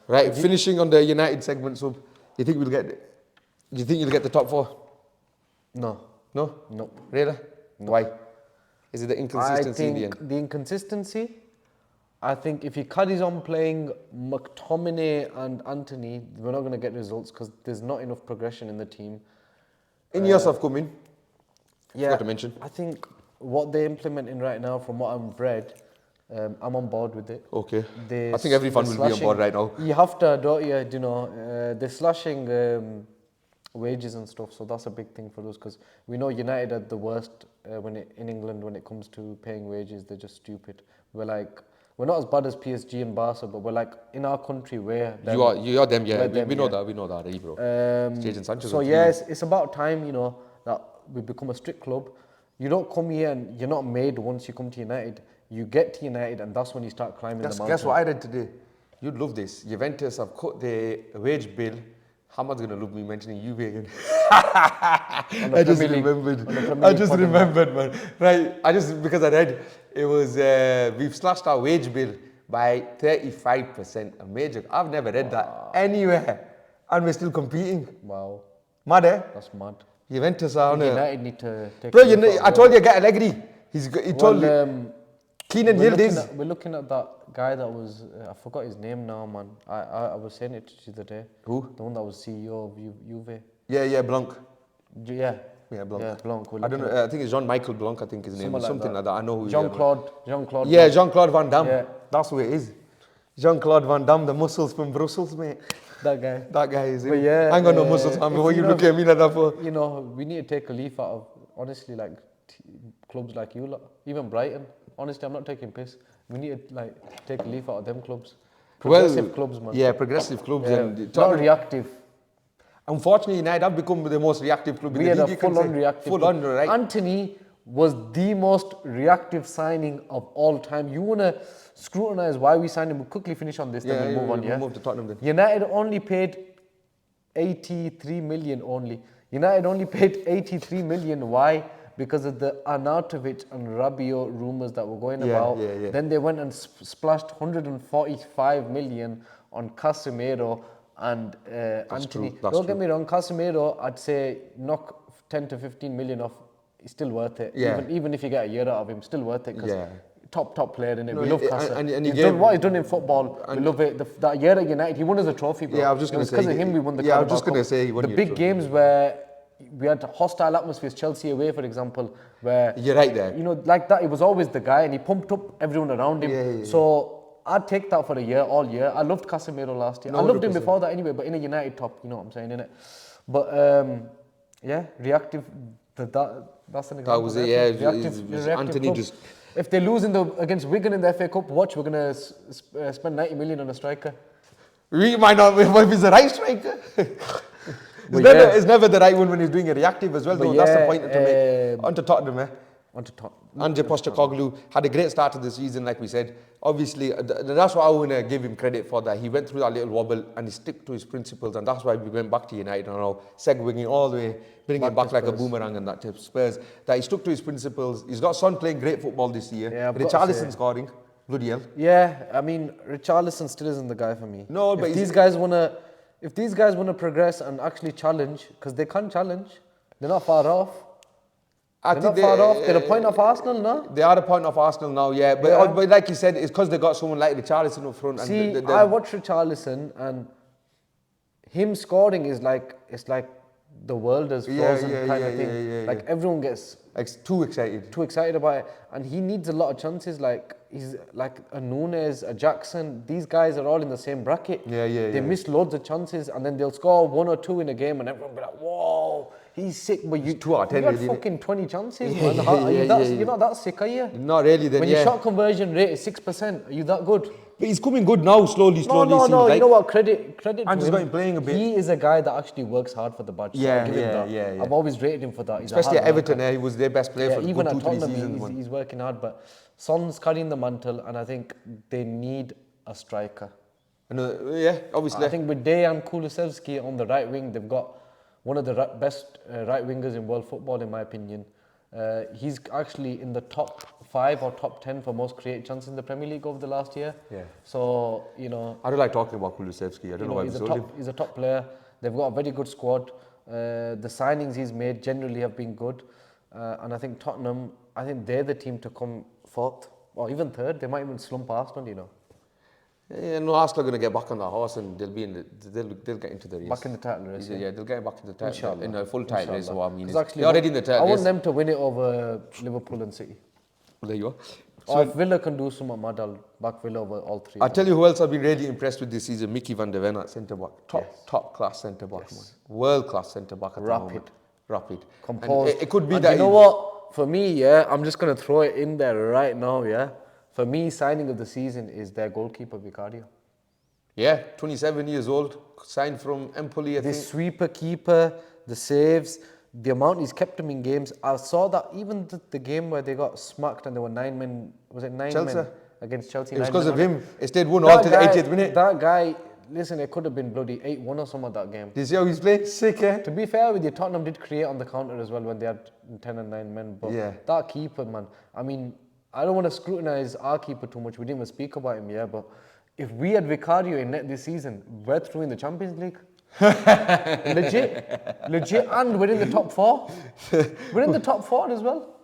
Right, finishing on the United segment. So, you think you'll get the top 4? No. No? No. Really? No. Why? Is it the inconsistency in the end? The inconsistency. I think if he carries on playing McTominay and Anthony, we're not going to get results because there's not enough progression in the team. Ineos have come in. Yeah, Forgot to mention. I think what they're implementing right now, from what I've read, I'm on board with it. Okay. I think every fan will be on board right now. You have to, don't you? They're slashing wages and stuff, so that's a big thing for us because we know United are the worst in England when it comes to paying wages. They're just stupid. We're not as bad as PSG and Barca, but we're in our country where you are them, yeah. We know that, bro. Jadon Sancho's so yes, it's about time, that we become a strict club. You don't come here and you're not made once you come to United. You get to United and that's when you start climbing the mountain. Guess what I read today? You'd love this. Juventus have cut the wage bill. Hamad's going to love me mentioning Juve again. I just remembered, man. Right, because I read it was, we've slashed our wage bill by 35%. A major. I've never read that anywhere. And we're still competing. Wow. Mad, eh? That's mad. Juventus are on United need to take... Bro, I told you, get Allegri. He told you. Keenan Yildiz. We're looking at that guy that was... I forgot his name now, man. I was saying it to you the other day. Who? The one that was CEO of Juve. Yeah, Blanc. Yeah, Blanc. Yeah, Blanc. I don't know. I think it's Jean-Michael Blanc, I think his name is. Something like that. I know who Jean-Claude. Yeah, Jean-Claude Van Damme. Yeah. That's who it is. Jean-Claude Van Damme, the muscles from Brussels, mate. That guy. That guy is But him. yeah, I ain't got no muscles, man. What you look at me like that for? We need to take a leaf out of, honestly, clubs like you lot. Even Brighton. Honestly, I'm not taking piss. We need to, take a leaf out of them clubs. Progressive clubs, man. Yeah, progressive clubs. Yeah, And not reactive. Unfortunately, United have become the most reactive club in We the had league. a full-on reactive Full on, right? Anthony was the most reactive signing of all time. You want to scrutinise why we signed him? We'll quickly finish on this, then we'll move on, We'll move to Tottenham then. United only paid 83 million only. United only paid 83 million. Why? Because of the Arnautovic and Rabiot rumours that were going about. Yeah. Then they went and splashed 145 million on Casemiro and Anthony. Don't get me wrong, Casemiro, I'd say knock 10 to 15 million off. It's still worth it. Yeah. Even if you get a year out of him, still worth it. Because top player, innit? We love Casa. And he's done what he's done in football. We love it. That year at United, he won us a trophy, bro. Yeah, I was just going to say. Because of him, we won the Yeah, I was Carabao just going to Cup. say he won the big games where we had hostile atmospheres, Chelsea away, for example, where... You're right there. Like that, he was always the guy and he pumped up everyone around him. Yeah. So I'd take that for a year, all year. I loved Casemiro last year. I loved him before that anyway, but in a United top, you know what I'm saying, innit? But reactive, that's an example. That was it, yeah. Reactive Anthony club. just... If they lose against Wigan in the FA Cup, watch, we're going to spend 90 million on a striker. We might not, if he's the right striker. It's never the right one when he's doing a reactive as well, though. That's the point to make. On to Tottenham, eh? Ante Postecoglou had a great start to the season, like we said. Obviously, that's what I want to give him credit for, that he went through that little wobble and he stuck to his principles, and that's why we went back to United and now segueing all the way, bringing it back like a boomerang and that to Spurs. That he stuck to his principles. He's got Son playing great football this year. Yeah, Richarlison scoring. Bloody hell. Yeah, I mean, Richarlison still isn't the guy for me. No, but if these guys wanna progress and actually challenge, because they can challenge, they're not far off. They're a point off Arsenal now. They are a point off Arsenal now, yeah. But like you said, it's because they got someone like Richarlison up front. See, I watched Richarlison, and him scoring is like, it's like the world is frozen kind of thing. Everyone gets too excited about it, and he needs a lot of chances. Like he's like a Nunes, a Jackson. These guys are all in the same bracket. They miss loads of chances, and then they'll score 1 or 2 in a game, and everyone will be like, "Whoa, he's sick." But you 2 out of 10, you had fucking 20 chances, man. You're not that sick, are you? Not really. Then when your shot conversion rate is 6%, are you that good? But he's coming good now, slowly. No. You know what? Credit to him. And he's got him playing a bit. He is a guy that actually works hard for the badge. Yeah. I've always rated him for that. Especially at Everton, he was their best player for even good at 2-3 Tottenham, seasons. He's working hard, but Son's carrying the mantle, and I think they need a striker. Obviously. I think with Dejan Kulusevski on the right wing, they've got one of the best right wingers in world football, in my opinion. He's actually in the top 5 or top 10 for most created chances in the Premier League over the last year. Yeah. So, I don't like talking about Kulusevski. I don't know why he's a top player. They've got a very good squad. The signings he's made generally have been good. And I think Tottenham, they're the team to come 4th or even 3rd. They might even slump Arsenal, Yeah, no, Arsenal are going to get back on that horse, and they'll get into the race. Back in the title race. Yeah, they'll get back in the title. Inshallah. In a full title race. So Actually, they're already in the title race. I want them to win it over Liverpool and City. There you are. So if Villa can do something mad, I'll back Villa over all 3. I'll tell you who else I've been really impressed with this season. Mickey van der Ven at centre back. Top class centre back, man. World class centre back at the moment. Rapid. Composed. It could be and that. You know what? For me, I'm just going to throw it in there right now, For me, signing of the season is their goalkeeper, Vicario. Yeah, 27 years old, signed from Empoli, I think. The sweeper keeper, the saves, the amount he's kept him in games. I saw that even the game where they got smacked and there were 9 men, was it 9 Chelsea? men against Chelsea? It was because of him. It stayed 1-1 to the 80th minute. That guy, listen, it could have been bloody 8-1 or something that game. Did you see how he's playing? Sick, eh? To be fair with you, Tottenham did create on the counter as well when they had 10 and 9 men. But that keeper, man, I mean, I don't want to scrutinise our keeper too much. We didn't even speak about him, but if we had Vicario in net this season, we're through in the Champions League. legit, and we're in the top 4. We're in the top 4 as well.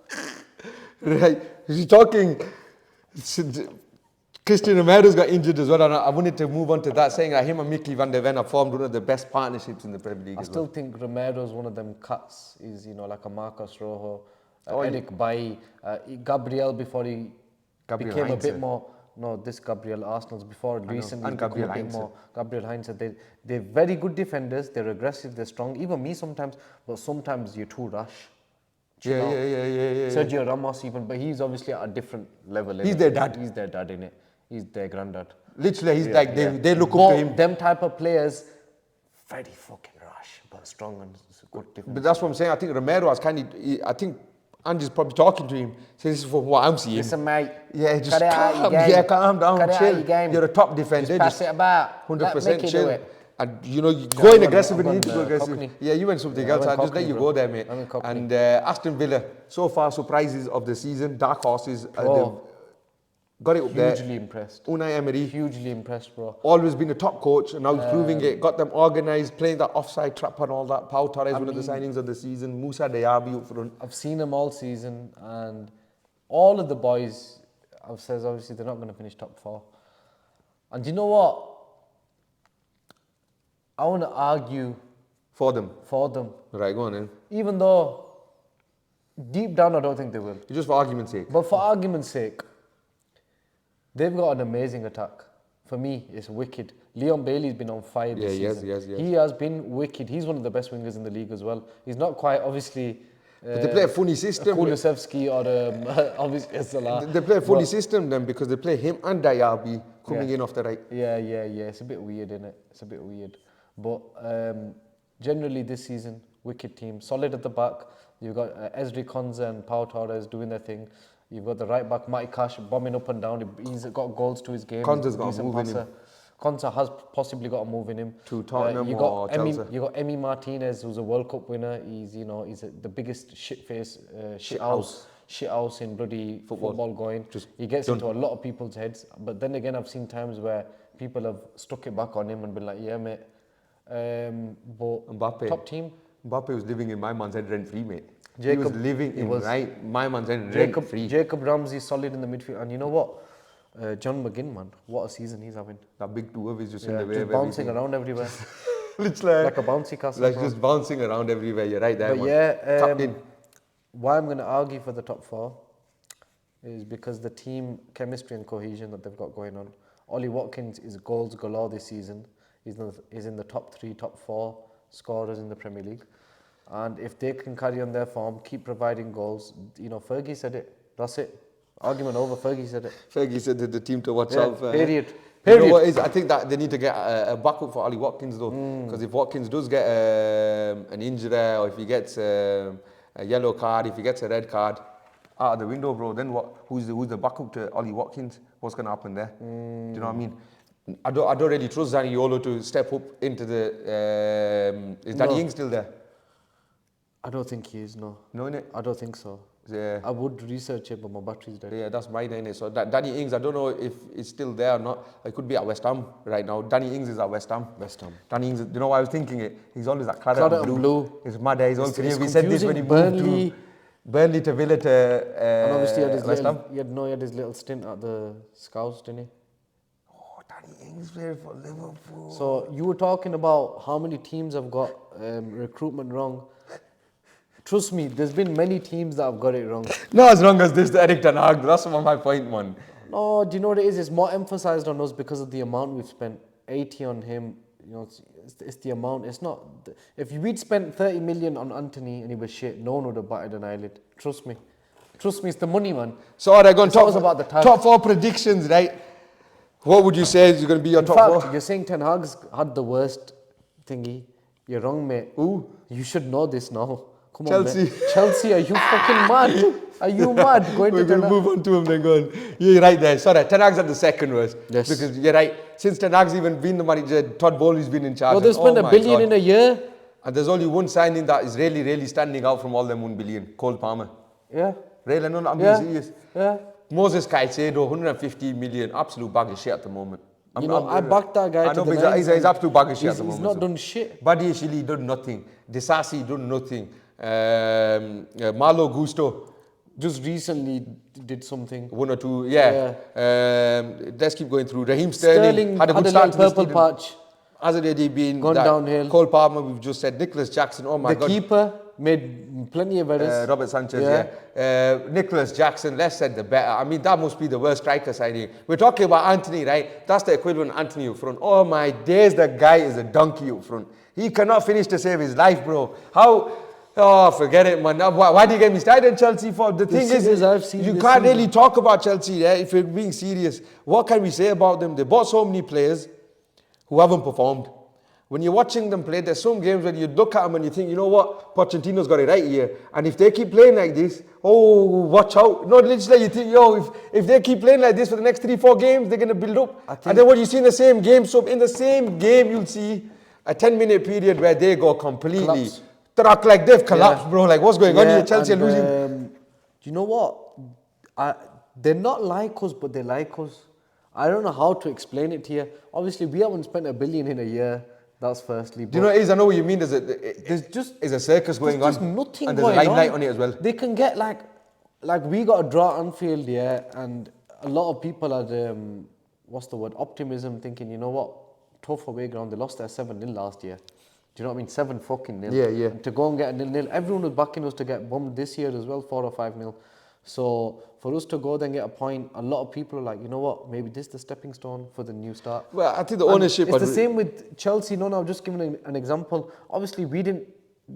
Right, he's talking. Christian Romero's got injured as well, and I wanted to move on to that, saying that him and Mickey van der Ven have formed one of the best partnerships in the Premier League. I still think Romero's one of them cuts. Is like a Marcos Rojo, Eric Bailly, Gabriel before he became a bit more. No, this Gabriel Arsenal's before recently. And Gabriel Heinze. Gabriel Heinze, they're very good defenders. They're aggressive. They're strong. Even me sometimes, but sometimes you're too rash. Yeah. Sergio Ramos even, but he's obviously at a different level. He's their dad. He's their dad, innit? He's their granddad. Literally, he's they look up to him. Them type of players, very fucking rash, but strong and good defense. But that's what I'm saying. I think Romero has I think Andy's probably talking to him. So this is from what I'm seeing. Listen, mate. Yeah, just calm down, chill. You're a top defender. Just pass it about. 100% chill. Do it. And you going aggressive when you need to go aggressive. Cockney. Yeah, you went something else. I'll just let you go there, mate. And Aston Villa, so far surprises of the season, dark horses. Got it up there. Hugely impressed. Unai Emery. Hugely impressed, bro. Always been a top coach, and now he's proving it. Got them organised, playing that offside trap and all that. Pau Torres, one of the signings of the season. Musa Diaby up front. I've seen them all season, and all of the boys, I've said obviously they're not going to finish top 4. And you know what? I want to argue for them. Right, go on then. Even though deep down I don't think they will. Just for argument's sake. But for argument's sake, they've got an amazing attack. For me, it's wicked. Leon Bailey's been on fire this season. Yes. He has been wicked. He's one of the best wingers in the league as well. He's not quite, obviously... but they play a funny system. Kulusevski or obviously Salah. They play a funny system then, because they play him and Diaby coming in off the right. Yeah. It's a bit weird, isn't it? It's a bit weird. But generally this season, wicked team. Solid at the back. You've got Ezri Konsa and Pau Torres doing their thing. You've got the right back, Matty Cash, bombing up and down. He's got goals to his game. Konsa's He's a got a decent move in passer. him. Konsa has possibly got a move in him. To Tottenham you or got Emi, Chelsea. you got Emi Martinez, who's a World Cup winner. He's the biggest shit house in bloody football going. He gets into a lot of people's heads. But then again, I've seen times where people have stuck it back on him and been like, yeah, mate. But Mbappe. top team. Mbappe was living in my man's head rent-free, mate. He was living in my man's head rent-free. Jacob Ramsey solid in the midfield. And you know what? John McGinn, man, what a season he's having. That big two of his just in the way just of bouncing everything. around everywhere. Literally. Like a bouncy castle. Like bro. just bouncing around everywhere. You're right there, But man. yeah, Captain. why I'm going to argue for the top four is because the team chemistry and cohesion that they've got going on. Ollie Watkins is goals galore this season. He's in the top 3, top 4 scorers in the Premier League. And if they can carry on their form, keep providing goals, Fergie said it. That's it. Argument over. Fergie said it. Fergie said to the team to watch Yeah, out for. period. You know what is? I think that they need to get a backup for Ollie Watkins though, because if Watkins does get an injury or if he gets a yellow card, if he gets a red card, out of the window, bro. Then what? Who's the backup to Ollie Watkins? What's going to happen there? Do you know what I mean? I don't really trust Zaniolo to step up into the. Is Danny Ings still there? I don't think he is. No. No, innit? I don't think so. Yeah. I would research it, but my battery's dead. Yeah, that's mine, innit? So Danny Ings, I don't know if it's still there or not. It could be at West Ham right now. Danny Ings is at West Ham. Danny Ings, you know why I was thinking it? He's always at Claret and Blue. It's mad. He's also here. We said this when he moved to Burnley to Villa to and obviously West Ham. he had his little stint at the Scouts, didn't he? Oh, Danny Ings played for Liverpool. So you were talking about how many teams have got recruitment wrong. Trust me, there's been many teams that have got it wrong. Not as wrong as this, the Eric Ten Hag. That's my point, man. No, do you know what it is? It's more emphasised on us because of the amount we've spent. 80 on him, it's the amount. It's not. If we'd spent 30 million on Anthony and he was shit, no one would have batted an eyelid. Trust me, it's the money, man. So are they going about the top 4 predictions, right? What would you say is going to be your top 4? You're saying Ten Hag's had the worst thingy. You're wrong, mate. Who? You should know this now. Come Chelsea. on, man. Chelsea, are you fucking mad? Are you mad? We're going to move on to him then, go on. You're right there. Sorry, Ten Hag's at the second worst. Yes. Because you're right. Since Ten Hag's even been the manager, Todd Bowley's been in charge. Well, they spent $1 billion in a year. And there's only one signing that is really, really standing out from all them 1 billion. Cole Palmer. Yeah. Really, no, I'm being serious. Yeah. Moses Caicedo, 150 million, absolute bag of shit at the moment. I backed that guy to the nines. He's absolute bag of shit at the moment. He's not done shit. Badi Shili done nothing. Disasi done nothing. Malo Gusto. Just recently did something. 1 or 2, yeah. Let's keep going through. Raheem Sterling had a good start to the season. Patch. Azadeh been gone downhill. Cole Palmer, we've just said. Nicholas Jackson, oh my God. The keeper made plenty of errors. Robert Sanchez, yeah. Nicholas Jackson, less said the better. I mean, that must be the worst striker signing. We're talking about Anthony, right? That's the equivalent of Anthony up front. Oh my days, the guy is a donkey up front. He cannot finish to save his life, bro. How? Oh, forget it, man. Why do you get me started on Chelsea for? The thing is, you can't really talk about Chelsea there if you're being serious. What can we say about them? They bought so many players who haven't performed. When you're watching them play, there's some games where you look at them and you think, you know what, Pochettino's got it right here. And if they keep playing like this, oh, watch out. No, literally you think, if they keep playing like this for the next 3-4 games, they're going to build up. And then what you see in the same game, so in the same game, you'll see a 10-minute period where they go completely truck, like they've collapsed, bro. Like, what's going on here? Chelsea are losing. Do you know what? They're not like us, but they like us. I don't know how to explain it to you. Obviously, we haven't spent $1 billion in a year. That's firstly. Do you know what it is? I know what you mean. There's a circus going on. There's nothing and there's a limelight on it as well. They can get like we got a draw at Anfield, yeah, and a lot of people had optimism, thinking, you know what, tough away ground. They lost their 7-0 last year. Do you know what I mean? 7 fucking nil. Yeah. And to go and get a 0-0, everyone was backing us to get bummed this year as well, 4 or 5-0. So for us to go there and get a point, a lot of people are like, you know what, maybe this is the stepping stone for the new start. Well, I think the ownership... It's the same with Chelsea. No, I'm just giving an example. Obviously, we didn't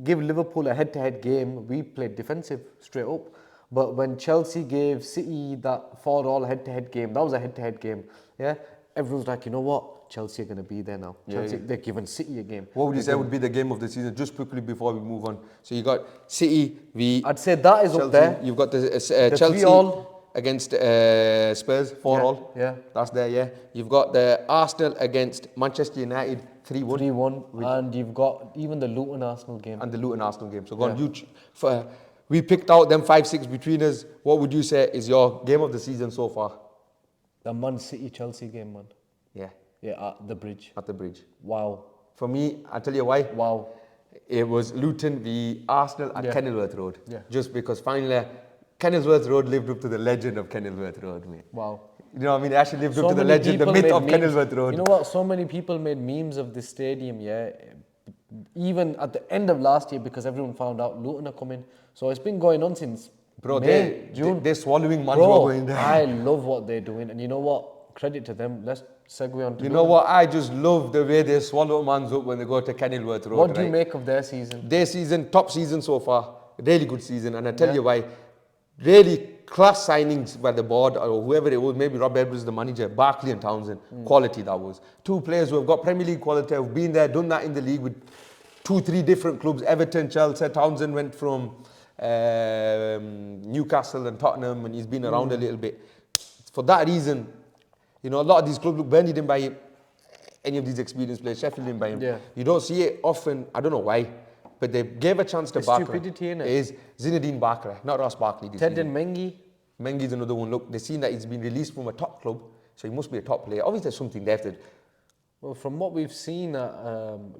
give Liverpool a head-to-head game. We played defensive straight up. But when Chelsea gave City that 4-all head-to-head game, that was a head-to-head game. Yeah. everyone's like, you know what? Chelsea are going to be there now. Chelsea, they're giving City a game. What would you say would be the game of the season, just quickly before we move on? So you got City v I'd say that is Chelsea. up there. You've got the Chelsea 3-all against Spurs, 4-all. Yeah. That's there, yeah. You've got the Arsenal against Manchester United, 3-1. 3-1. And you've got even the Luton Arsenal game. And the Luton Arsenal game. So go on, we picked out them 5-6 between us. What would you say is your game of the season so far? The Man City Chelsea game, man. Yeah. Yeah, at the bridge. At the bridge. Wow. For me, I'll tell you why. Wow. It was Luton v Arsenal at Kenilworth Road. Yeah. Just because finally, Kenilworth Road lived up to the legend of Kenilworth Road, mate. Wow. You know what I mean? It actually lived up to the many legend, the people myth made of memes. Kenilworth Road. You know what? So many people made memes of this stadium, yeah. Even at the end of last year, because everyone found out Luton are coming. So it's been going on since May, June. They're swallowing man's Bro, going there. I love what they're doing. And you know what? Credit to them. Let's segue on to You know what? I just love the way they swallow man's up when they go to Kenilworth Road. What do you make of their season? Their season, top season so far. Really good season. And I tell you why. Really class signings by the board or whoever it was. Maybe Rob Edwards, the manager. Barkley and Townsend. Quality that was. Two players who have got Premier League quality, have been there, done that in the league with 2-3 different clubs. Everton, Chelsea. Townsend went from Newcastle and Tottenham, and he's been around a little bit. For that reason, you know, a lot of these clubs, look, Burnley didn't buy any of these experienced players. Sheffield didn't buy him. Yeah. You don't see it often. I don't know why, but they gave a chance to Barkley. Stupidity, innit? It is Zinedine Barkley, not Ross Barkley. Ted and Mengi. Mengi's another one. Look, they've seen that he's been released from a top club, so he must be a top player. Obviously, there's something there. Well, from what we've seen at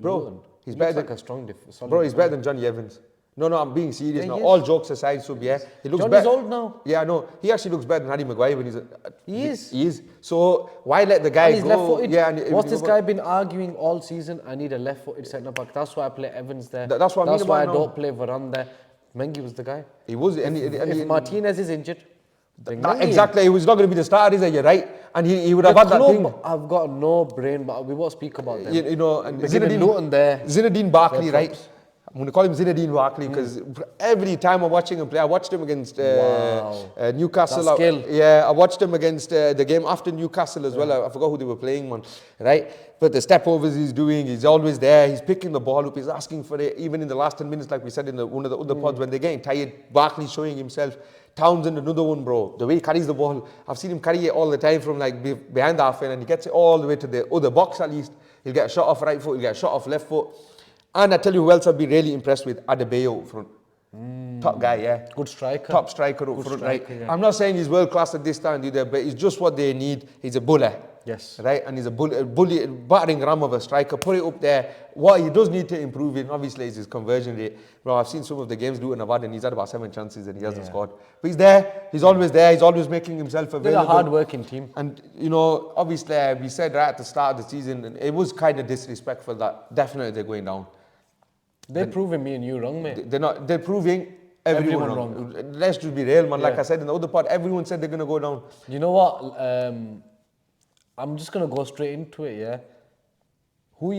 Bro, Luton, he's he better looks than- like a strong solid Bro, he's player. better than Johnny Evans. No, I'm being serious Yeah, now. he All is. jokes aside, so yeah, he looks Johnny's better. old now. Yeah, I know. He actually looks better than Harry Maguire when he's. He is. He is. So why let the guy And he's go? left-footed. Yeah. And What's this guy been arguing all season? I need a left-footed centre back. That's why I play Evans there. That's what I mean That's why I about now. don't play Varane there. Mengi was the guy. He was. And If Martinez is injured, bring Mengi in. exactly. He was not going to be the starter, is he? You're right. And he would The have had that thing. club, I've got no brain, but we won't speak about them. You know, and We're giving Luton there. Zinedine Barkley, Their right? props. I'm going to call him Zinedine Barkley because every time I'm watching him play, I watched him against Newcastle. That skill. I watched him against the game after Newcastle as well. I forgot who they were playing, man. Right? But the step overs he's doing, he's always there. He's picking the ball up. He's asking for it. Even in the last 10 minutes, like we said in one of the other pods, when they're getting tired, Barkley's showing himself. Townsend, another one, bro. The way he carries the ball, I've seen him carry it all the time from like behind the half end, and he gets it all the way to the other box at least. He'll get a shot off right foot, he'll get a shot off left foot. And I tell you who else I've been really impressed with, Adebayo up front. Top guy, yeah. Good striker. Top striker up front, right? striker, yeah. I'm not saying he's world class at this time either, but he's just what they need. He's a bully. Yes. Right? And he's a bully, battering ram of a striker. Put it up there. What he does need to improve in, obviously, is his conversion rate. Bro, I've seen some of the games Luton have had, and he's had about 7 chances and he hasn't scored. But he's there. He's always there. He's always making himself They're available. a hard-working team. And, you know, obviously, we said right at the start of the season, and it was kind of disrespectful that definitely they're going down. They're proving me and you wrong, mate. They're proving everyone wrong. Let's just be real, man. Like I said in the other part, everyone said they're going to go down. You know what? I'm just gonna go straight into it. Yeah. Who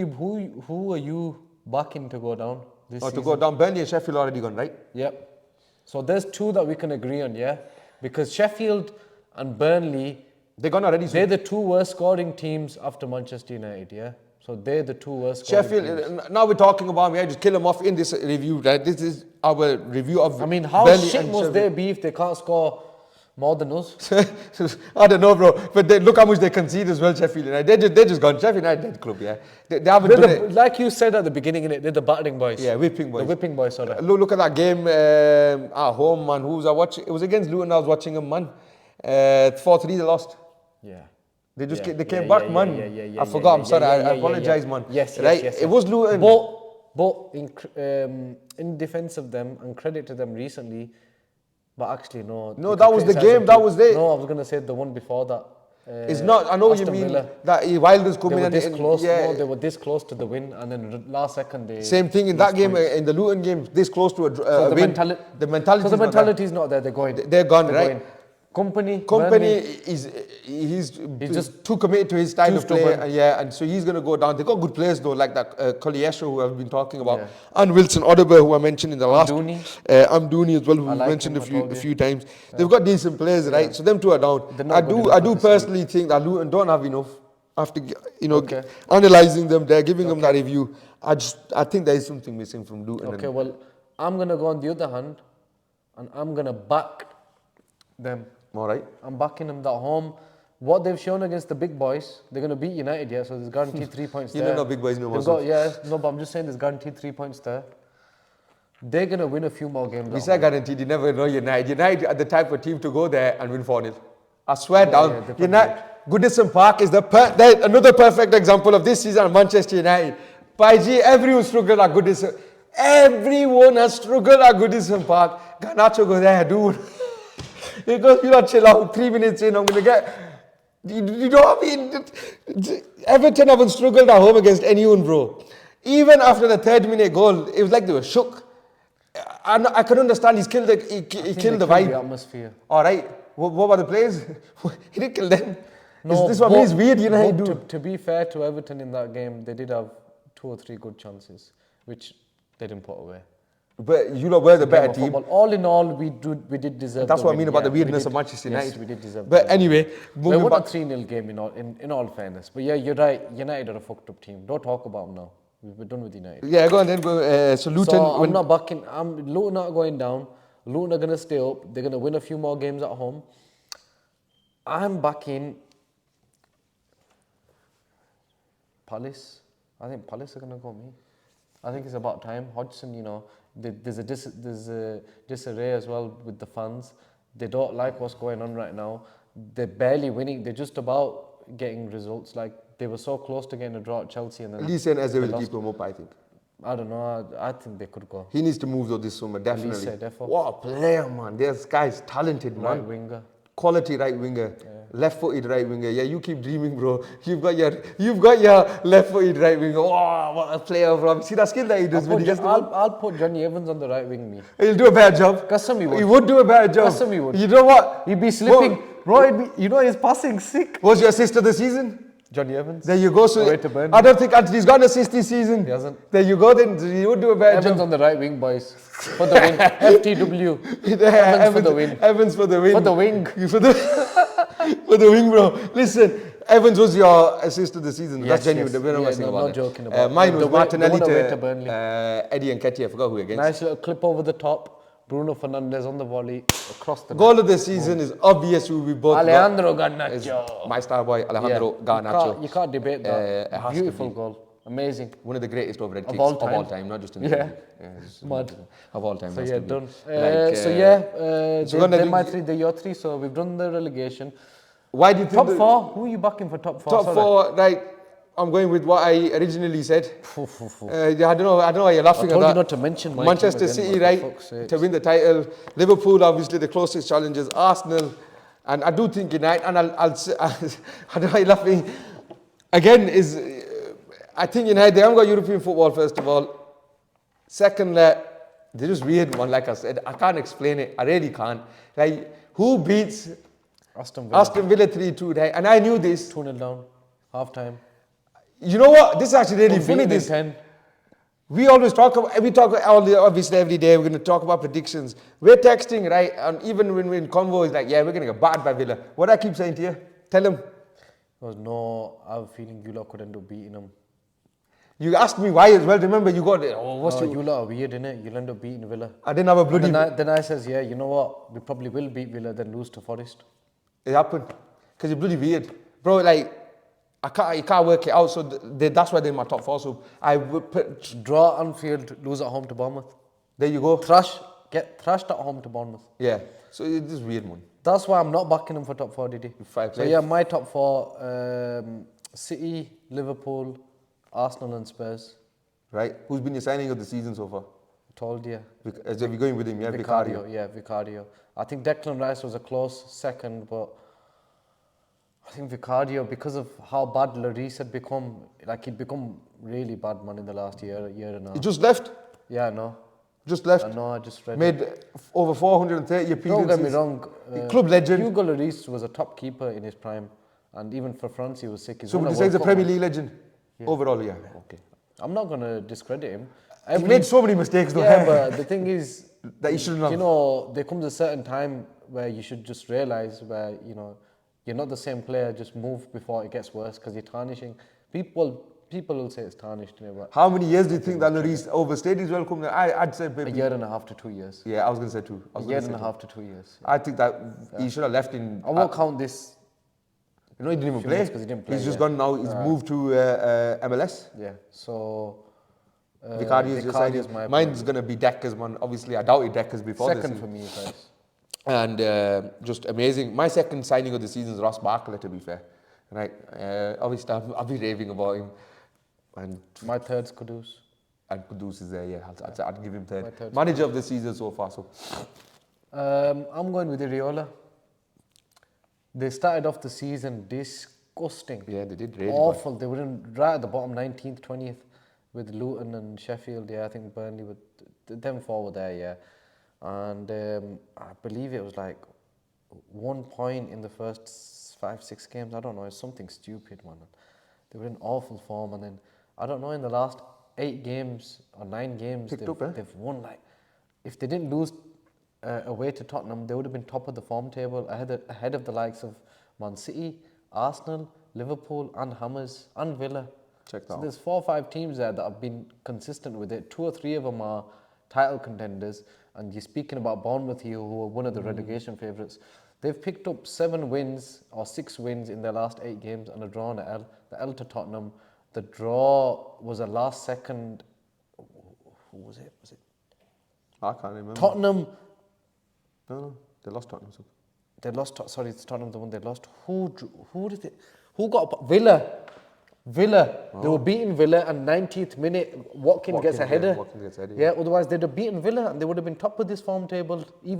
are you backing to go down this season? To go down, Burnley and Sheffield already gone, right? Yep. So there's 2 that we can agree on, yeah? Because Sheffield and Burnley, They're gone already. they're the 2 worst scoring teams after Manchester United, yeah? So they're the 2 worst scoring teams. Sheffield, now we're talking about, we just kill them off in this review, right? This is our review of I mean, how Burnley shit and must Sheffield. they be if they can't score more than us? I don't know, bro. But look how much they concede as well, Sheffield United. They're just gone. Sheffield United dead club, yeah. They haven't done it. Like you said at the beginning, innit, they're the battering boys. Yeah, whipping boys. The whipping boys, sorry. Look at that game at home, man. Who was I watching? It was against Luton. I was watching them, man. 4-3, they lost. Yeah. They came back, man. I forgot. I'm sorry. I apologize, man. Yes, right? yes. It was Luton. But in defense of them, and credit to them recently, but actually no. No, that was the game. That was it. No, I was gonna say the one before that. It's not. I know what you Aston mean. Villa. That Wilder's They coming were in. this close. Yeah. No, they were this close to the win, and then last second they. Same thing in that game, in the Luton game, this close to a So win. the mentality is not there. They're going. They're gone, right? Going. Company Company he's just too committed to his style of play, and so he's going to go down. They got good players though, like that Colliesho who I've been talking about, and Wilson Odobert who I mentioned in the last. Amdouni as well, who we mentioned a few times. They've got decent players, right? So them 2 are down. I do personally think that Luton don't have enough. after Okay. analysing them, they're giving them that review. I think there is something missing from Luton. Okay, well, I'm going to go on the other hand and I'm going to back them. All right. I'm backing them at home. What they've shown against the big boys, they're going to beat United, yeah, so there's guaranteed 3 points You there. know big boys no more. They've got, yeah, no, but I'm just saying there's guaranteed 3 points there. They're going to win a few more games. We say guaranteed, you never know United. United are the type of team to go there and win 4-0. I swear down. United, Goodison Park is another perfect example of this season at Manchester United. By G, everyone struggled at Goodison. Everyone has struggled at Goodison Park. Garnacho go there, dude. He goes, you know, chill out. 3 minutes in, I'm going to get... You know what I mean? Everton haven't struggled at home against anyone, bro. Even after the 3rd-minute goal, it was like they were shook. I can understand he killed the vibe. The atmosphere. All right. What about the players? He didn't kill them. No, this one is weird, you know. To be fair to Everton in that game, they did have 2 or 3 good chances, which they didn't put away. But you know, we're the better team. All in all, we did deserve. That's what I mean about the weirdness of Manchester United. Yes, we did deserve. But anyway, we won a 3-0 game in all fairness. But yeah, you're right. United are a fucked up team. Don't talk about them now. We're done with United. Yeah, go on then. So Luton. So I'm not backing. Luton not going down. Luton are going to stay up. They're going to win a few more games at home. I'm backing Palace. I think Palace are going to go me. I think it's about time. Hodgson, you know, there's a disarray as well with the fans. They don't like what's going on right now. They're barely winning. They're just about getting results. Like, they were so close to getting a draw at Chelsea. And then Lee Sen as they will keep him up, I think. I don't know. I think they could go. He needs to move though this summer, definitely. Definitely. What a player, man. This guy's talented, man. Right winger. Quality right winger. Yeah. Left-footed right winger. Yeah, you keep dreaming, bro. You've got your left-footed right winger. Oh, what a player, bro. See that skill that he does. I'll put Johnny Evans on the right wing, me. He'll do a better job. Custom he would. He would do a better job. Custom he would. You know what? He'd be slipping. Bro, his passing sick. What's your assist of the season? Johnny Evans. There you go. So I don't think Anthony's got an assist this season. He hasn't. There you go. Then he would do a better job. Evans on the right wing, boys. For the win. FTW. Evans for the win. Evans for the win. For the wing. For the wing, bro. Listen, Evans was your assist of the season. Yes, That's genuine. Yes. No, not joking about mine was Martinelli to Eddie Nketiah. I forgot who against. Nice little clip over the top. Bruno Fernandes on the volley across the goal of the season is obvious who we both Alejandro Garnacho. My star boy, Alejandro Garnacho. You can't debate that. Beautiful goal. Amazing. One of the greatest overhead kicks of all time, not just in the mad. Of all time. So yeah, done. They're your 3, so we've done the relegation. Why do you think top 4? Who are you backing for top 4? Top 4, right. I'm going with what I originally said. I don't know why you're laughing at that. You not to mention Manchester City, right, to win the title. Liverpool, obviously the closest challengers. Arsenal, and I do think United. And I'll say, I don't know why you're laughing. Again, I think United, they haven't got European football, first of all. Second, they're just weird, man, like I said. I can't explain it. I really can't. Like, who beats Aston Villa 3-2, right? And I knew this. 2-0 down, half time. You know what? This is actually really funny. We always talk obviously every day. We're going to talk about predictions. We're texting, right? And even when we're in convo, it's like, yeah, we're going to get battered by Villa. What I keep saying to you, tell them. I have a feeling you lot could end up beating them. You asked me why as well. Remember, you got it. You lot are weird, innit? You'll end up beating Villa. I didn't have a bloody... Then I says, yeah, you know what? We probably will beat Villa, then lose to Forest. It happened. Because you're bloody weird. Bro, like... you can't work it out, so that's why they're in my top 4. So I would put draw Anfield, lose at home to Bournemouth. There you go. Get thrashed at home to Bournemouth. Yeah. So it is weird, man. That's why I'm not backing them for top 4, Didi. So yeah, my top 4: City, Liverpool, Arsenal, and Spurs. Right. Who's been your signing of the season so far? I told you. As if you're going with him, yeah. Vicario. Yeah, Vicario. I think Declan Rice was a close second, but I think Vicario, because of how bad Lloris had become, like he'd become really bad, man, in the last year and a half. He just left? Yeah, I know. Just left? I know, I just read Made over 430 appearances. Don't get me wrong. Club legend. Hugo Lloris was a top keeper in his prime. And even for France, he was sick. So would you say he's a Premier League legend? Yeah. Overall, yeah. Okay. I'm not going to discredit him. He made so many mistakes, though. Yeah, but the thing is... that he shouldn't have. You know, there comes a certain time where you should just realise where, you know, you're not the same player. Just move before it gets worse because you're tarnishing. People will say it's tarnished, but How many years do you think that Lloris overstayed his welcome? I'd say maybe a year and a half to 2 years. Yeah, I was going to say 2. A year and a half to 2 years. I think that he should have left in. I won't count this. You know, he didn't even few play. months 'cause he didn't play, He's just yeah. gone now. He's moved to MLS. Yeah. So Vicario's your Vicario's signing. my Mine's going to be Decker's, man. Obviously, I doubted Decker's before second this. for me, guys. And just amazing. My second signing of the season is Ross Barkley, to be fair. Right. Obviously, I'll be raving about him. And My third's Kudus. Kudus is there, yeah. I'd give him My third. third's Manager of the season so far. So I'm going with Iriola. They started off the season disgusting. yeah, they did really Awful. They were in right at the bottom, 19th, 20th, with Luton and Sheffield. Yeah, I think Burnley with them four were there. Yeah, and I believe it was like 1 point in the first 5-6 games. I don't know. It's something stupid, man. They were in awful form, and then I don't know, in the last 8 games or 9 games, they've won like. If they didn't lose away to Tottenham, they would have been top of the form table, ahead of the likes of Man City, Arsenal, Liverpool, and Hammers, and Villa. Check that So out. there's 4 or 5 teams there that have been consistent with it. 2 or 3 of them are title contenders, and you're speaking about Bournemouth here, who are one of the relegation favourites. They've picked up 7 wins or 6 wins in their last 8 games and a draw and an L. The L to Tottenham. The draw was a last second. Who was it? I can't remember. Tottenham. No, they lost Tottenham. So. They lost. Sorry, it's Tottenham the one they lost. Who did it? Who got Villa? Oh. They were beating Villa, and 90th minute, Watkins gets a header. Watkins gets a header. Yeah, otherwise they'd have beaten Villa and they would have been top of this form table. Even